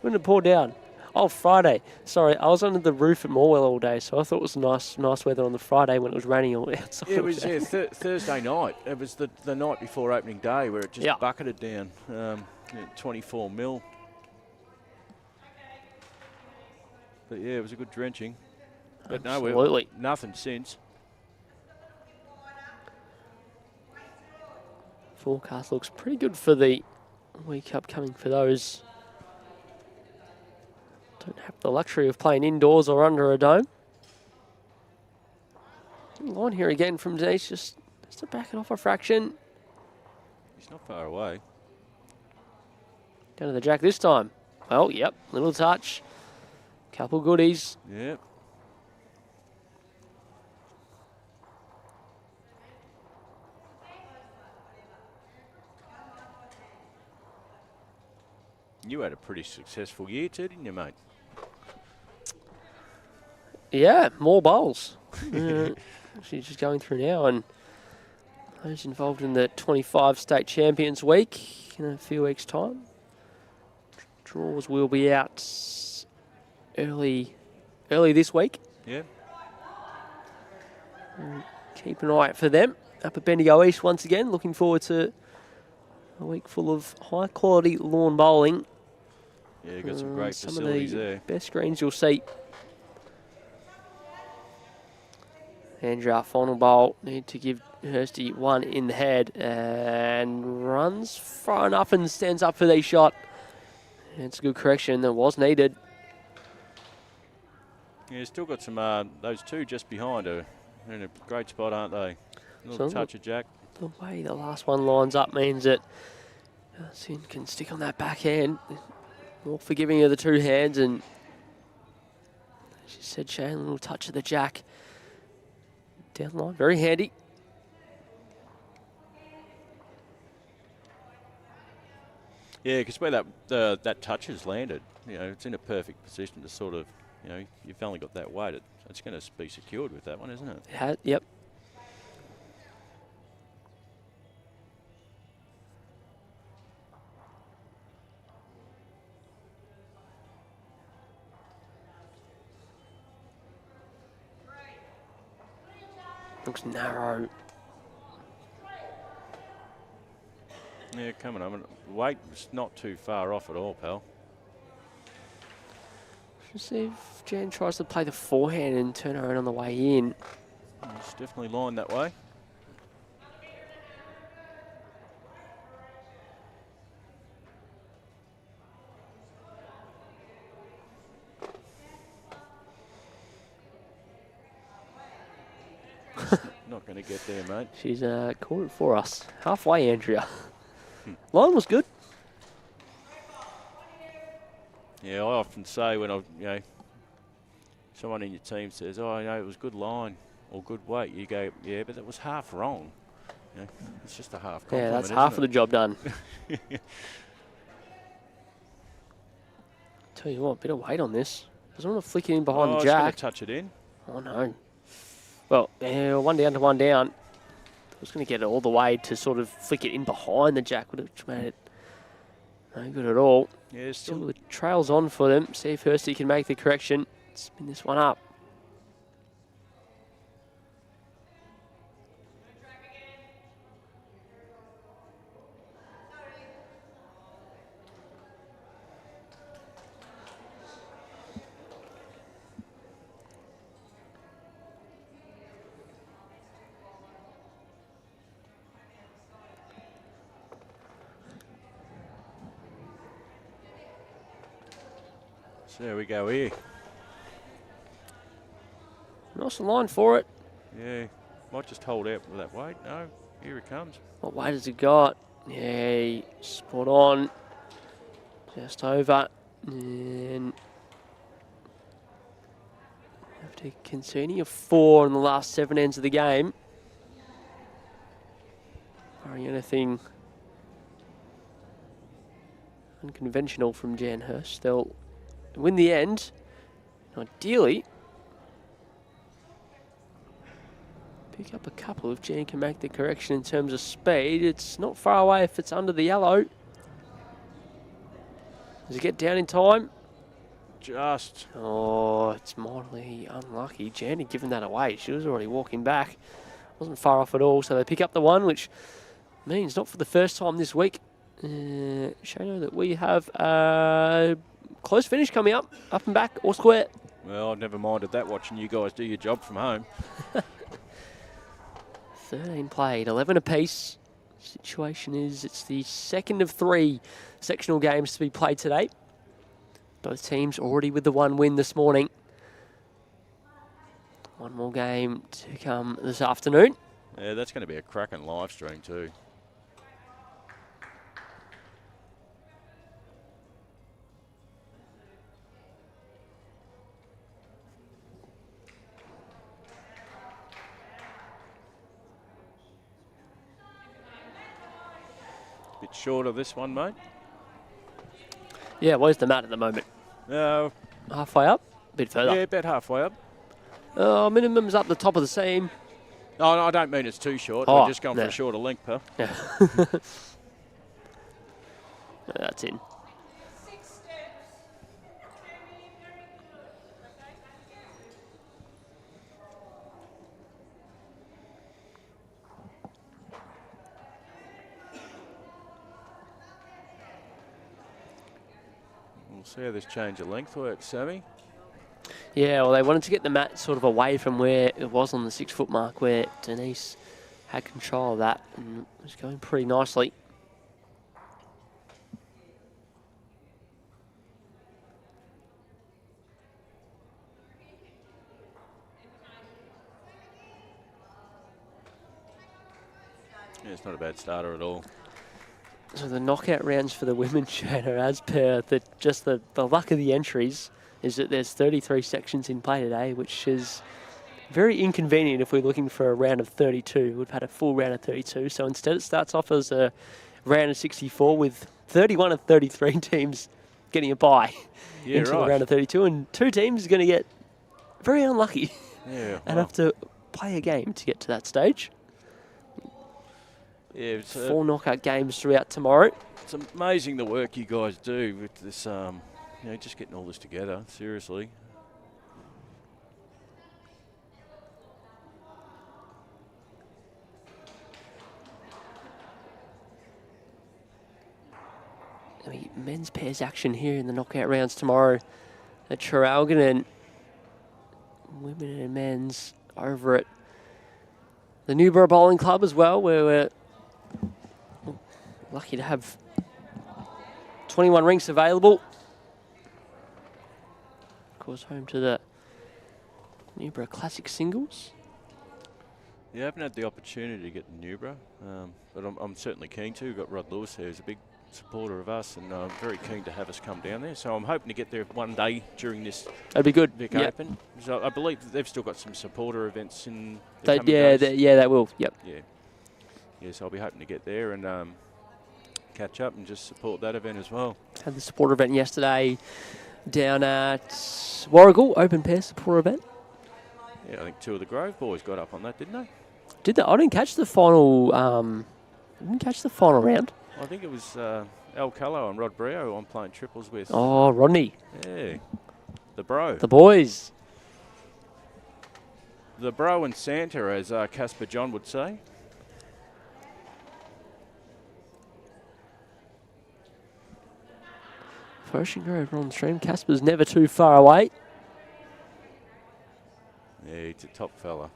when did it pour down? Oh, Friday. Sorry, I was under the roof at Morwell all day, so I thought it was nice weather on the Friday when it was raining all outside. Yeah, it was Thursday night. It was the night before opening day where it just bucketed down 24 mil. But yeah, it was a good drenching. But absolutely. No, nothing since. Forecast looks pretty good for the week upcoming for those. Don't have the luxury of playing indoors or under a dome. Line here again from Denise, just to back it off a fraction. He's not far away. Down to the jack this time. Well, yep, little touch. Couple goodies. Yep. You had a pretty successful year too, didn't you, mate? Yeah, more bowls. She's just going through now, and those involved in the 25 State Champions Week in a few weeks' time. Draws will be out early this week. Yeah. Keep an eye out for them up at Bendigo East once again. Looking forward to a week full of high-quality lawn bowling. Yeah, you've got some great some facilities of the there. Best greens you'll see. Andrew, final bowl. Need to give Hursty one in the head and runs far enough and stands up for the shot. It's a good correction that was needed. Yeah, still got some those two just behind her They're in a great spot, aren't they? A little So touch of jack. the way the last one lines up means that Sin can stick on that backhand. More forgiving of the two hands, and as you said, Shane, a little touch of the jack down the line. Very handy. Yeah, because where that touch has landed, you know, it's in a perfect position to sort of, you know, you've only got that weight. It's going to be secured with that one, isn't it? Yep. Looks narrow. Yeah, coming on. Weight was not too far off at all, pal. Let's see if Jan tries to play the forehand and turn around on the way in. It's definitely lined that way. Not going to get there, mate. She's caught it for us. Halfway, Andrea. Line was good. Yeah, I often say when someone in your team says, "Oh, you know, it was good line or good weight," you go, "Yeah, but that was half wrong." You know, it's just a half compliment. Yeah, that's half of the job done. Tell you what, bit of weight on this. Doesn't want to flick it in behind the jack. Touch it in. Oh no. Well, yeah, one down to one down. I was going to get it all the way to sort of flick it in behind the jack, would have made it no good at all. Yeah, Still the trail's on for them. See if HURST can make the correction. Spin this one up. So there we go here. Nice line for it. Yeah, might just hold out with that weight. No, here it comes. What weight has it got? Yeah, spot on. Just over. And after conceding a 4 in the last 7 ends of the game. Barring anything unconventional from Jan HURST, they'll win the end. Ideally, pick up a couple if Jan can make the correction in terms of speed. It's not far away if it's under the yellow. Does it get down in time? Just. Oh, it's mildly unlucky. Jan had given that away. She was already walking back. Wasn't far off at all, so they pick up the one, which means not for the first time this week, Shano, that we have a close finish coming up and back or square. Well, I've never minded that watching you guys do your job from home. 13 played, 11 apiece. Situation is it's the second of 3 sectional games to be played today. Both teams already with the 1 win this morning. One more game to come this afternoon. Yeah, that's going to be a cracking live stream too. Bit short of this one, mate. Yeah, where's the mat at the moment? Halfway up? A bit further. Yeah, about halfway up. Minimum's up the top of the seam. Oh, no, I don't mean it's too short. Oh, We're just going for a shorter length, pal. Yeah. That's in. We'll see how this change of length works, Sammy. Yeah, well, they wanted to get the mat sort of away from where it was on the 6 foot mark, where Denise had control of that and was going pretty nicely. Yeah, it's not a bad starter at all. So the knockout rounds for the women, Shana, as per the luck of the entries, is that there's 33 sections in play today, which is very inconvenient if we're looking for a round of 32. We've had a full round of 32, so instead it starts off as a round of 64 with 31 of 33 teams getting a bye into the round of 32, and 2 teams are going to get very unlucky and have to play a game to get to that stage. Yeah, it's 4 knockout games throughout tomorrow. It's amazing the work you guys do with this, just getting all this together, seriously. Men's pairs action here in the knockout rounds tomorrow at Traralgon, and women and men's over at the Newborough Bowling Club as well, where we're lucky to have 21 rinks available. Of course, home to the Newborough Classic Singles. Yeah, I haven't had the opportunity to get to Newborough, but I'm certainly keen to. We've got Rod Lewis here, who's a big supporter of us, and I'm very keen to have us come down there. So I'm hoping to get there one day during this. That'd be good. Vic Open. So I believe they've still got some supporter events in. They will. Yep. Yeah. So I'll be hoping to get there and catch up and just support that event as well. Had the supporter event yesterday down at Warragul, open pair supporter event. Yeah, I think 2 of the Grove boys got up on that, didn't they? Did they? I didn't catch the final. Round. I think it was Al Callow and Rod Brio I'm playing triples with. Oh, Rodney. Yeah. The bro. The boys. The bro and Santa, as Casper John would say. Ocean Grove on the stream. Casper's never too far away. Yeah, he's a top fella.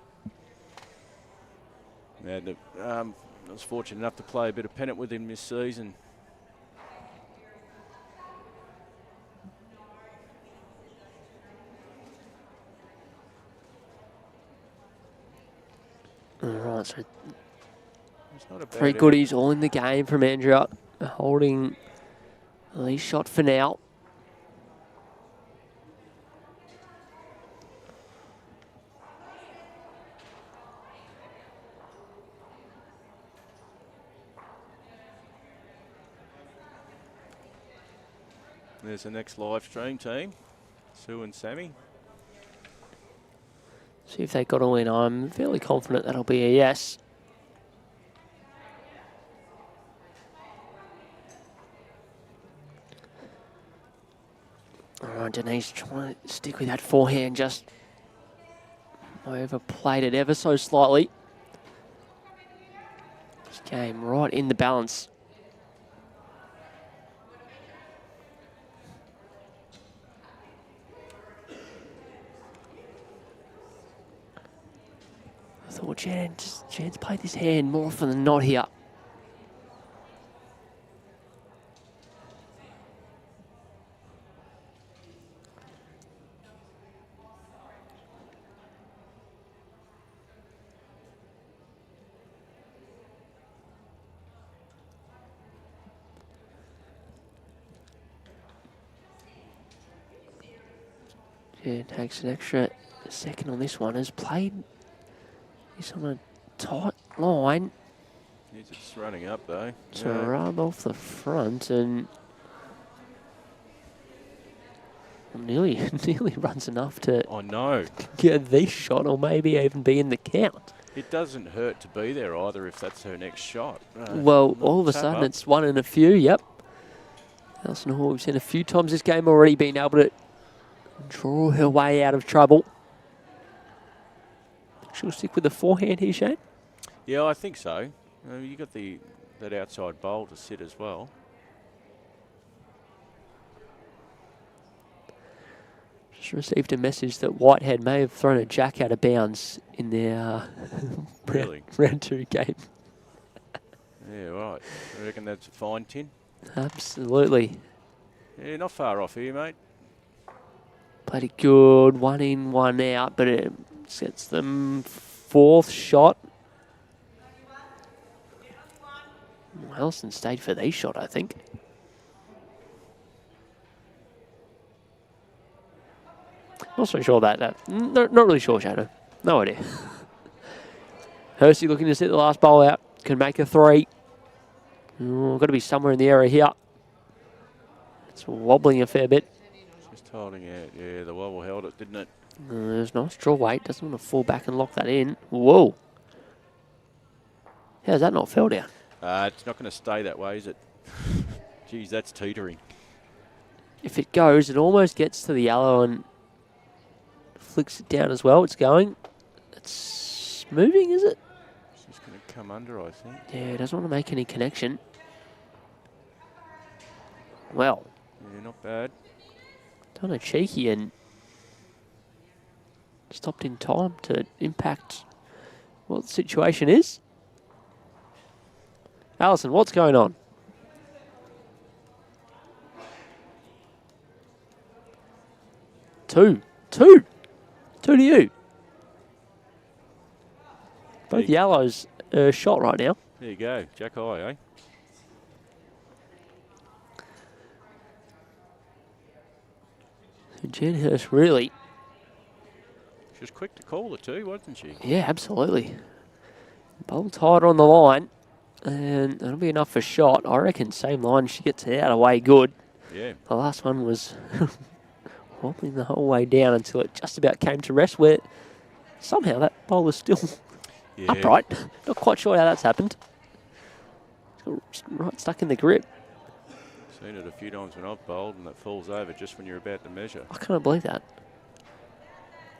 Yeah, I was fortunate enough to play a bit of pennant with him this season. All right, so It's not a bad 3 goodies all in the game from Andrea, holding the lead shot for now. There's the next live stream team, Sue and Sammy. See if they got all in. I'm fairly confident that'll be a yes. All right, Denise trying to stick with that forehand, just overplayed it ever so slightly. This game right in the balance. I thought Jan's played this hand more often than not here. Jan takes an extra second on this one. Has played this on a tight line. He's just running up though. To rub off the front and nearly runs enough to get this shot or maybe even be in the count. It doesn't hurt to be there either if that's her next shot. Well, all of a sudden it's one in a few, yep. Alison Hall, we've seen a few times this game already been able to draw her way out of trouble. She'll stick with the forehand here, Shane? Yeah, I think so. You got that outside bowl to sit as well. Just received a message that Whitehead may have thrown a jack out of bounds in their round 2 game. Yeah, right. I reckon that's a fine, Tin. Absolutely. Yeah, not far off here, mate. Played a good 1 in, 1 out, but it sets them 4th shot. Allison stayed for the shot, I think. Not so sure that. Not really sure, Shadow. No idea. HURST looking to set the last bowl out. Can make a 3. Got to be somewhere in the area here. It's wobbling a fair bit. Just holding out. Yeah, the wobble held it, didn't it? There's nice draw weight. Doesn't want to fall back and lock that in. Whoa. How's that not fell down? It's not going to stay that way, is it? Geez, that's teetering. If it goes, it almost gets to the yellow and flicks it down as well. It's going. It's moving, is it? It's just going to come under, I think. Yeah, it doesn't want to make any connection. Well. Yeah, not bad. Done a cheeky and stopped in time to impact what the situation is. Allison, what's going on? Two to you. Both yellows are shot right now. There you go, Jack High, eh? So Jen HURST really. She was quick to call it too, wasn't she? Yeah, absolutely. Bowl tighter on the line. And that'll be enough for shot. I reckon same line, she gets it out of way good. Yeah. The last one was wobbling the whole way down until it just about came to rest, where somehow that bowl is still upright. Not quite sure how that's happened. It's got right stuck in the grip. Seen it a few times when I've bowled and it falls over just when you're about to measure. I can't believe that.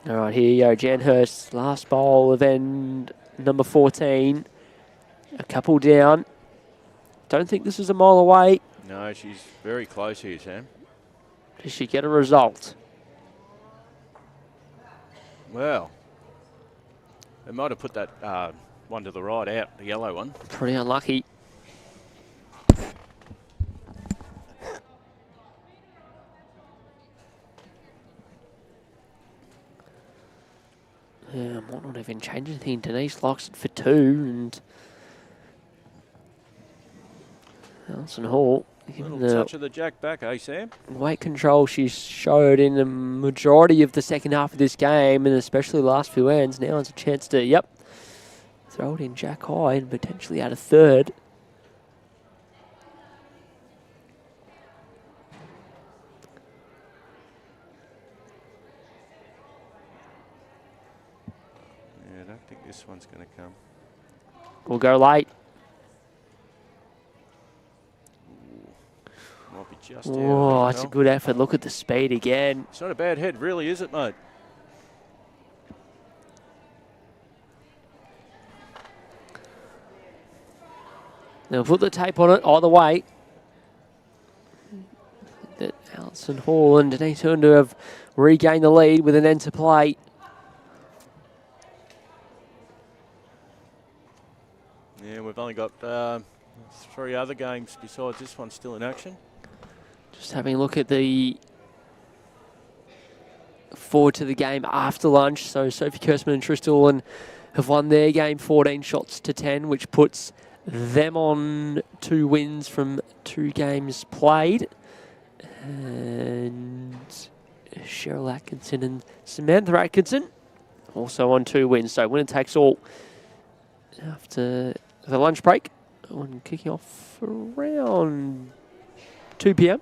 All right, here you go, Jan HURST, last bowl of end number 14. A couple down. Don't think this is a mile away. No, she's very close here, Sam. Does she get a result? Well, they might have put that one to the right out, the yellow one. Pretty unlucky. Yeah, might not even change anything. Denise locks it for 2 and Alison Hall. Little touch of the jack back, eh, Sam? Weight control she showed in the majority of the second half of this game, and especially the last few ends. Now it's a chance to, throw it in jack high and potentially add a 3rd. Yeah, I don't think this one's going to come. We'll go late. Might be just Oh, that's a good effort. Look at the speed again. It's not a bad head, really, is it, mate? They'll put the tape on it either way. That Alison Hall and Denise Huender have regained the lead with an end to play. Yeah, we've only got 3 other games besides this one still in action. Just having a look at the forward to the game after lunch. So Sophie Kurtzman and Tristan Ullen have won their game 14 shots to 10, which puts them on 2 wins from 2 games played. And Cheryl Atkinson and Samantha Atkinson also on 2 wins. So winner takes all after the lunch break. One kicking off around 2 p.m.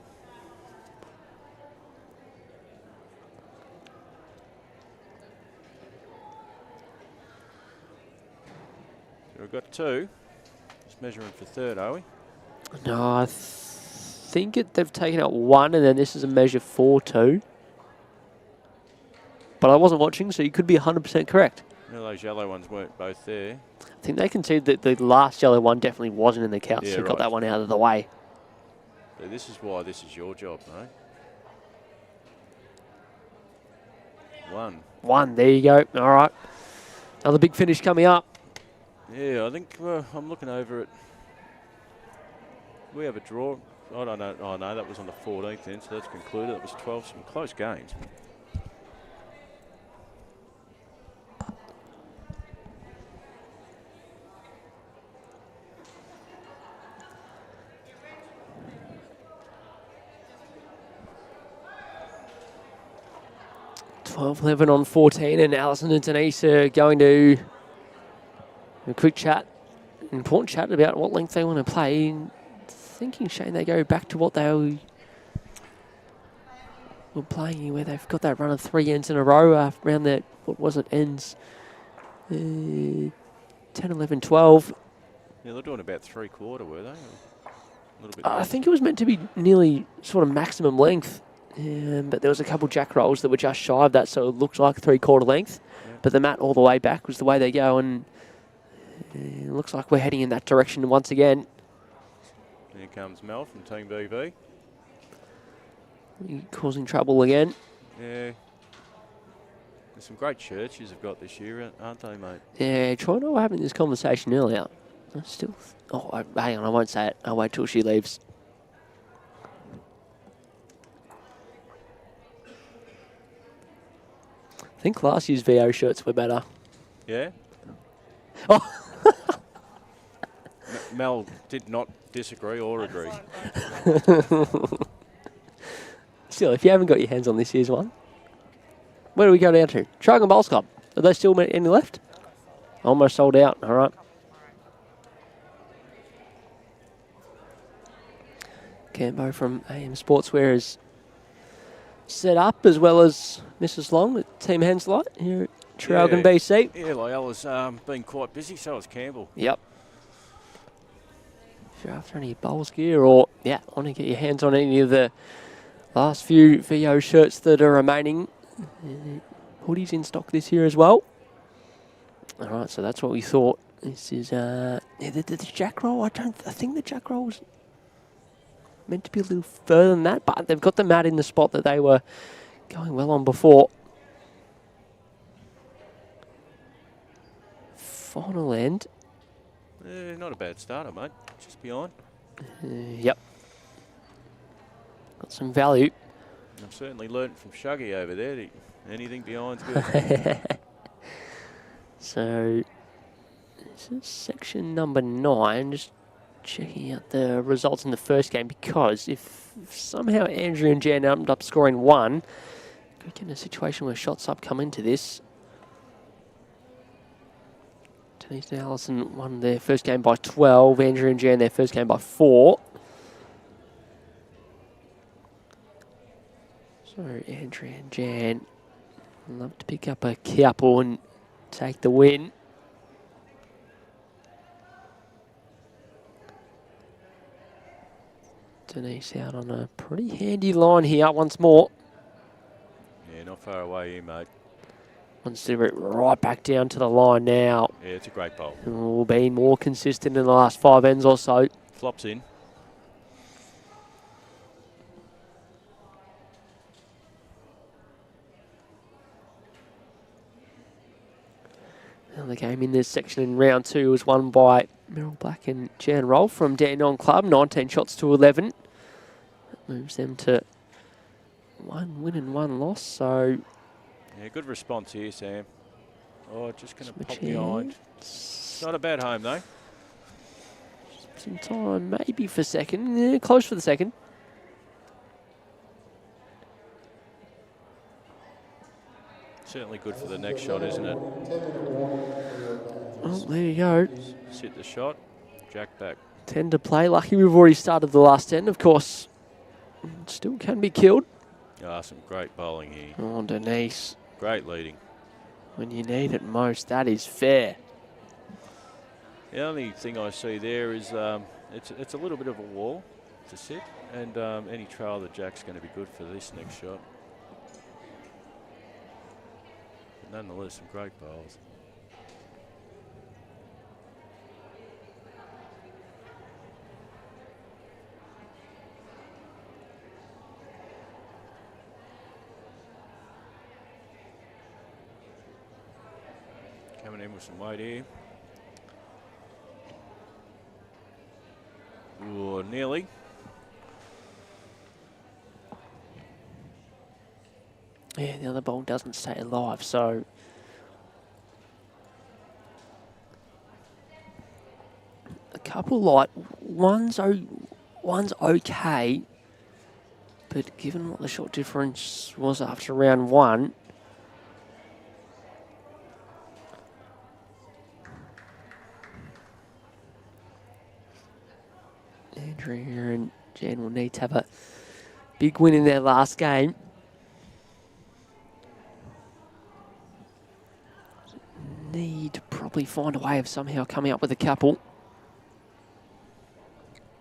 So we've got 2. Just measuring for 3rd, are we? No, I think they've taken out 1, and then this is a measure for 2. But I wasn't watching, so you could be 100% correct. No, those yellow ones weren't both there. I think they can see that the last yellow one definitely wasn't in the count, Yeah, so right. got that one out of the way. So this is why this is your job, mate. 1. 1, there you go. All right. Another big finish coming up. Yeah, I think I'm looking over it. We have a draw. I don't know. Oh, no, that was on the 14th then, so that's concluded. It was 12. Some close games. 12-11 on 14, and Alison and Denise are going to a quick chat, important chat about what length they want to play. Thinking, Shane, they go back to what they were playing, where they've got that run of 3 ends in a row around that, what was it, ends 10, 11, 12. Yeah, they're doing about 3/4, were they? A little bit. I think it was meant to be nearly sort of maximum length, but there was a couple jack rolls that were just shy of that, so it looked like 3/4 length. Yeah. But the mat all the way back was the way they go, and it looks like we're heading in that direction once again. Here comes Mel from Team BV. Causing trouble again. Yeah. There's some great churches have got this year, aren't they, mate? Yeah, Troy and I were having this conversation earlier. Hang on, I won't say it. I'll wait till she leaves. I think last year's VO shirts were better. Yeah? Oh. Mel did not disagree or agree. Still, if you haven't got your hands on this year's one, where do we go down to? Traralgon Bowls Club. Are there still any left? Almost sold out. All right. Cambo from AM Sportswear is set up, as well as Mrs. Long at Team Henslight here at Traralgon BC. Yeah, Lyolla's been quite busy, so has Campbell. Yep. If you're after any bowls gear, or want to get your hands on any of the last few VO shirts that are remaining, hoodies in stock this year as well. All right, so that's what we thought. This is the jack roll. I think the jack roll was meant to be a little further than that, but they've got the mat in the spot that they were going well on before. Final end. Not a bad starter, mate. Just behind. Yep. Got some value. I've certainly learned from Shuggy over there that anything behind's good. So, this is section number 9. Just checking out the results in the first game, because if somehow Andrew and Jan ended up scoring 1, could get in a situation where shots up come into this. Denise and Allison won their first game by 12. Andrew and Jan their first game by 4. So Andrew and Jan love to pick up a couple and take the win. Denise out on a pretty handy line here once more. Yeah, not far away here, mate. Wants to get right back down to the line now. Yeah, it's a great bowl. Will be more consistent in the last 5 ends or so. Flops in. Now the game in this section in round 2 was won by Meryl Black and Jan Roll from Dandenong Club, 19 shots to 11. That moves them to 1 win and 1 loss, so... Yeah, good response here, Sam. Oh, just going to pop behind. It's not a bad home, though. Some time maybe for second. Yeah, close for the second. Certainly good for the next shot, isn't it? Oh, there you go. Sit the shot, jack back. 10 to play. Lucky we've already started the last 10, of course. Still can be killed. Ah, some great bowling here. Oh, Denise. Great leading. When you need it most, that is fair. The only thing I see there is it's a little bit of a wall to sit, and any trail the jack's going to be good for this next shot. But nonetheless, some great bowls. Coming in with some weight here. Ooh, nearly. Yeah, the other ball doesn't stay alive, so... A couple light. One's okay, but given what the shot difference was after round 1, Andrea and Jan will need to have a big win in their last game. Need to probably find a way of somehow coming up with a couple.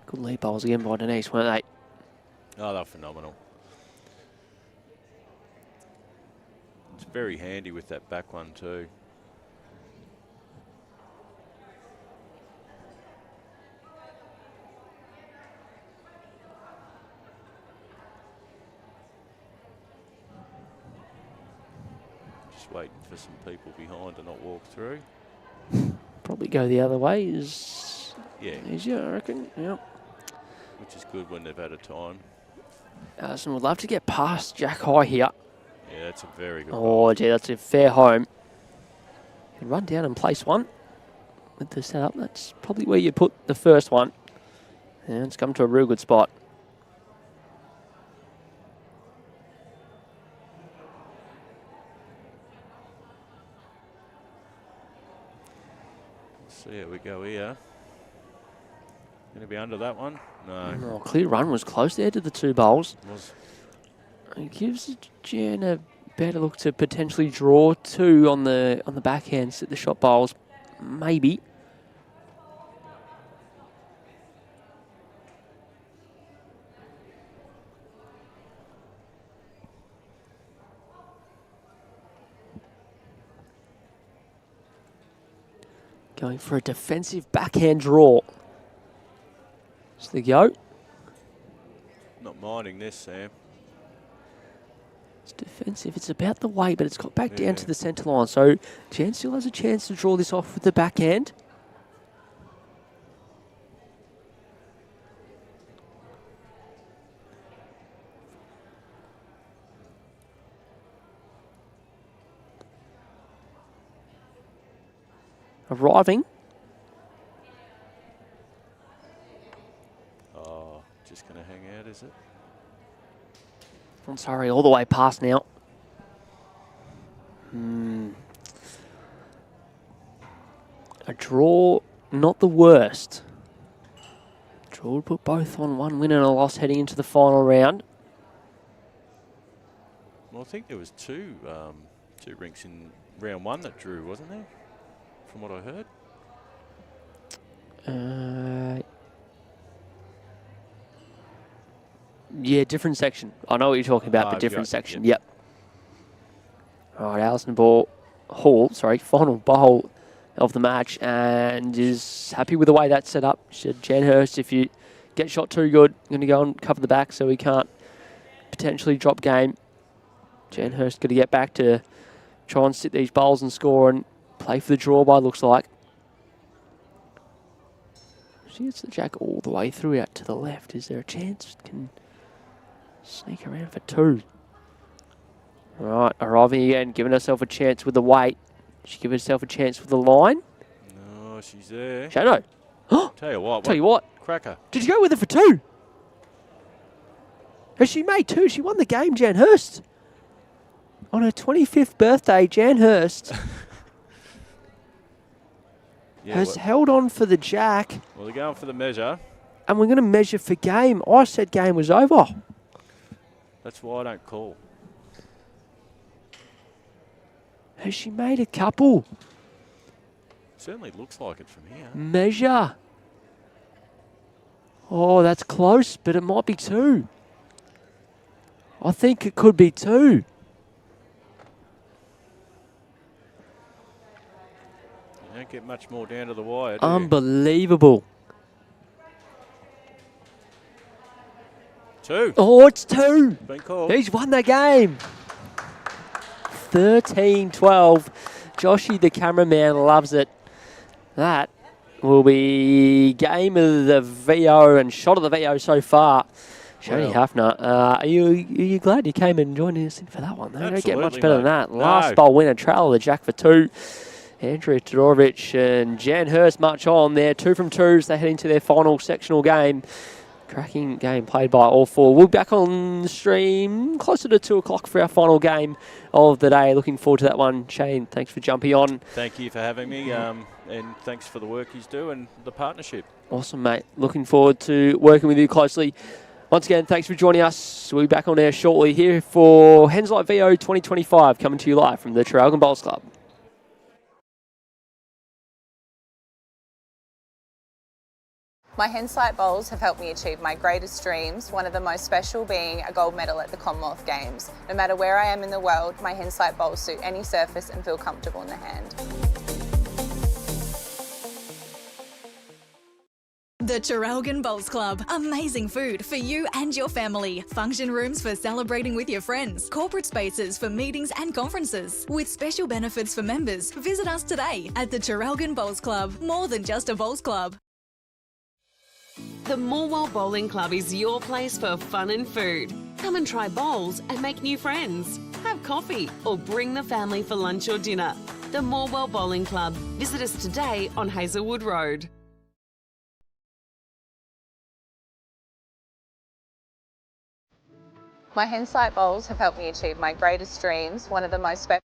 Good lead bowls again by Denise, weren't they? Oh, they're phenomenal. It's very handy with that back one too. Just waiting for some people behind to not walk through. Probably go the other way is easier, I reckon. Yep. Which is good when they've had a time. Alison would love to get past Jack High here. Yeah, that's a very good Oh, gee, that's a fair home. You can run down and place one with the setup. That's probably where you put the first one. And it's come to a real good spot. See how we go here. Going to be under that one? No. Oh, clear run was close there to the two bowls. Was. It gives Jen a better look to potentially draw two on the backhand, set the shot bowls, maybe. Going for a defensive backhand draw. It's the go. Not minding this, Sam. It's defensive. It's about the weight, but it's got back down to the centre line. So Jan still has a chance to draw this off with the backhand. Arriving. Oh, just going to hang out, is it? I'm sorry, all the way past now. A draw, not the worst. Draw would put both on one win and a loss heading into the final round. Well, I think there was two rinks in round one that drew, wasn't there? From what I heard. Yeah, different section. I know what you're talking about, but different section. Yep. All right, Alison Hall, final bowl of the match, and is happy with the way that's set up. She said, Jan Hurst, if you get shot too good, I'm going to go and cover the back so we can't potentially drop game. Jan Hurst got to get back to try and sit these bowls and score and play for the draw by, looks like. She gets the jack all the way through out to the left. Is there a chance it can sneak around for two? Right, arriving again, giving herself a chance with the weight. She give herself a chance with the line. No, she's there. Shadow. Tell you what. Cracker. Did you go with her for two? Has she made two? She won the game, Jan Hurst. On her 25th birthday, Jan Hurst has held on for the jack. Well, they're going for the measure. And we're going to measure for game. I said game was over. That's why I don't call. Has she made a couple? Certainly looks like it from here. Measure. Oh, that's close, but it might be two. I think it could be two. You don't get much more down to the wire, do you? Unbelievable. Two. Oh, it's two. Been called. He's won the game. 13-12. Joshy, the cameraman, loves it. That will be game of the VO and shot of the VO so far. Shoni Hafner, are you glad you came and joined us in for that one? They don't get much better than that. Last bowl winner, trail of the jack for two. Andrea TUDOROVIC and Jan Hurst march on there. 2 from 2s. They head into their final sectional game. Cracking game played by all four. We'll be back on stream closer to 2 o'clock for our final game of the day. Looking forward to that one. Shane, thanks for jumping on. Thank you for having me, and thanks for the work you do and the partnership. Awesome, mate. Looking forward to working with you closely. Once again, thanks for joining us. We'll be back on air shortly here for Henslight VO 2025, coming to you live from the Traralgon Bowls Club. My Henslight bowls have helped me achieve my greatest dreams, one of the most special being a gold medal at the Commonwealth Games. No matter where I am in the world, my Henslight bowls suit any surface and feel comfortable in the hand. The Traralgon Bowls Club. Amazing food for you and your family. Function rooms for celebrating with your friends. Corporate spaces for meetings and conferences. With special benefits for members, visit us today at the Traralgon Bowls Club. More than just a bowls club. The Moama Bowling Club is your place for fun and food. Come and try bowls and make new friends. Have coffee or bring the family for lunch or dinner. The Moama Bowling Club. Visit us today on Hazelwood Road. My Henslight bowls have helped me achieve my greatest dreams, one of the most special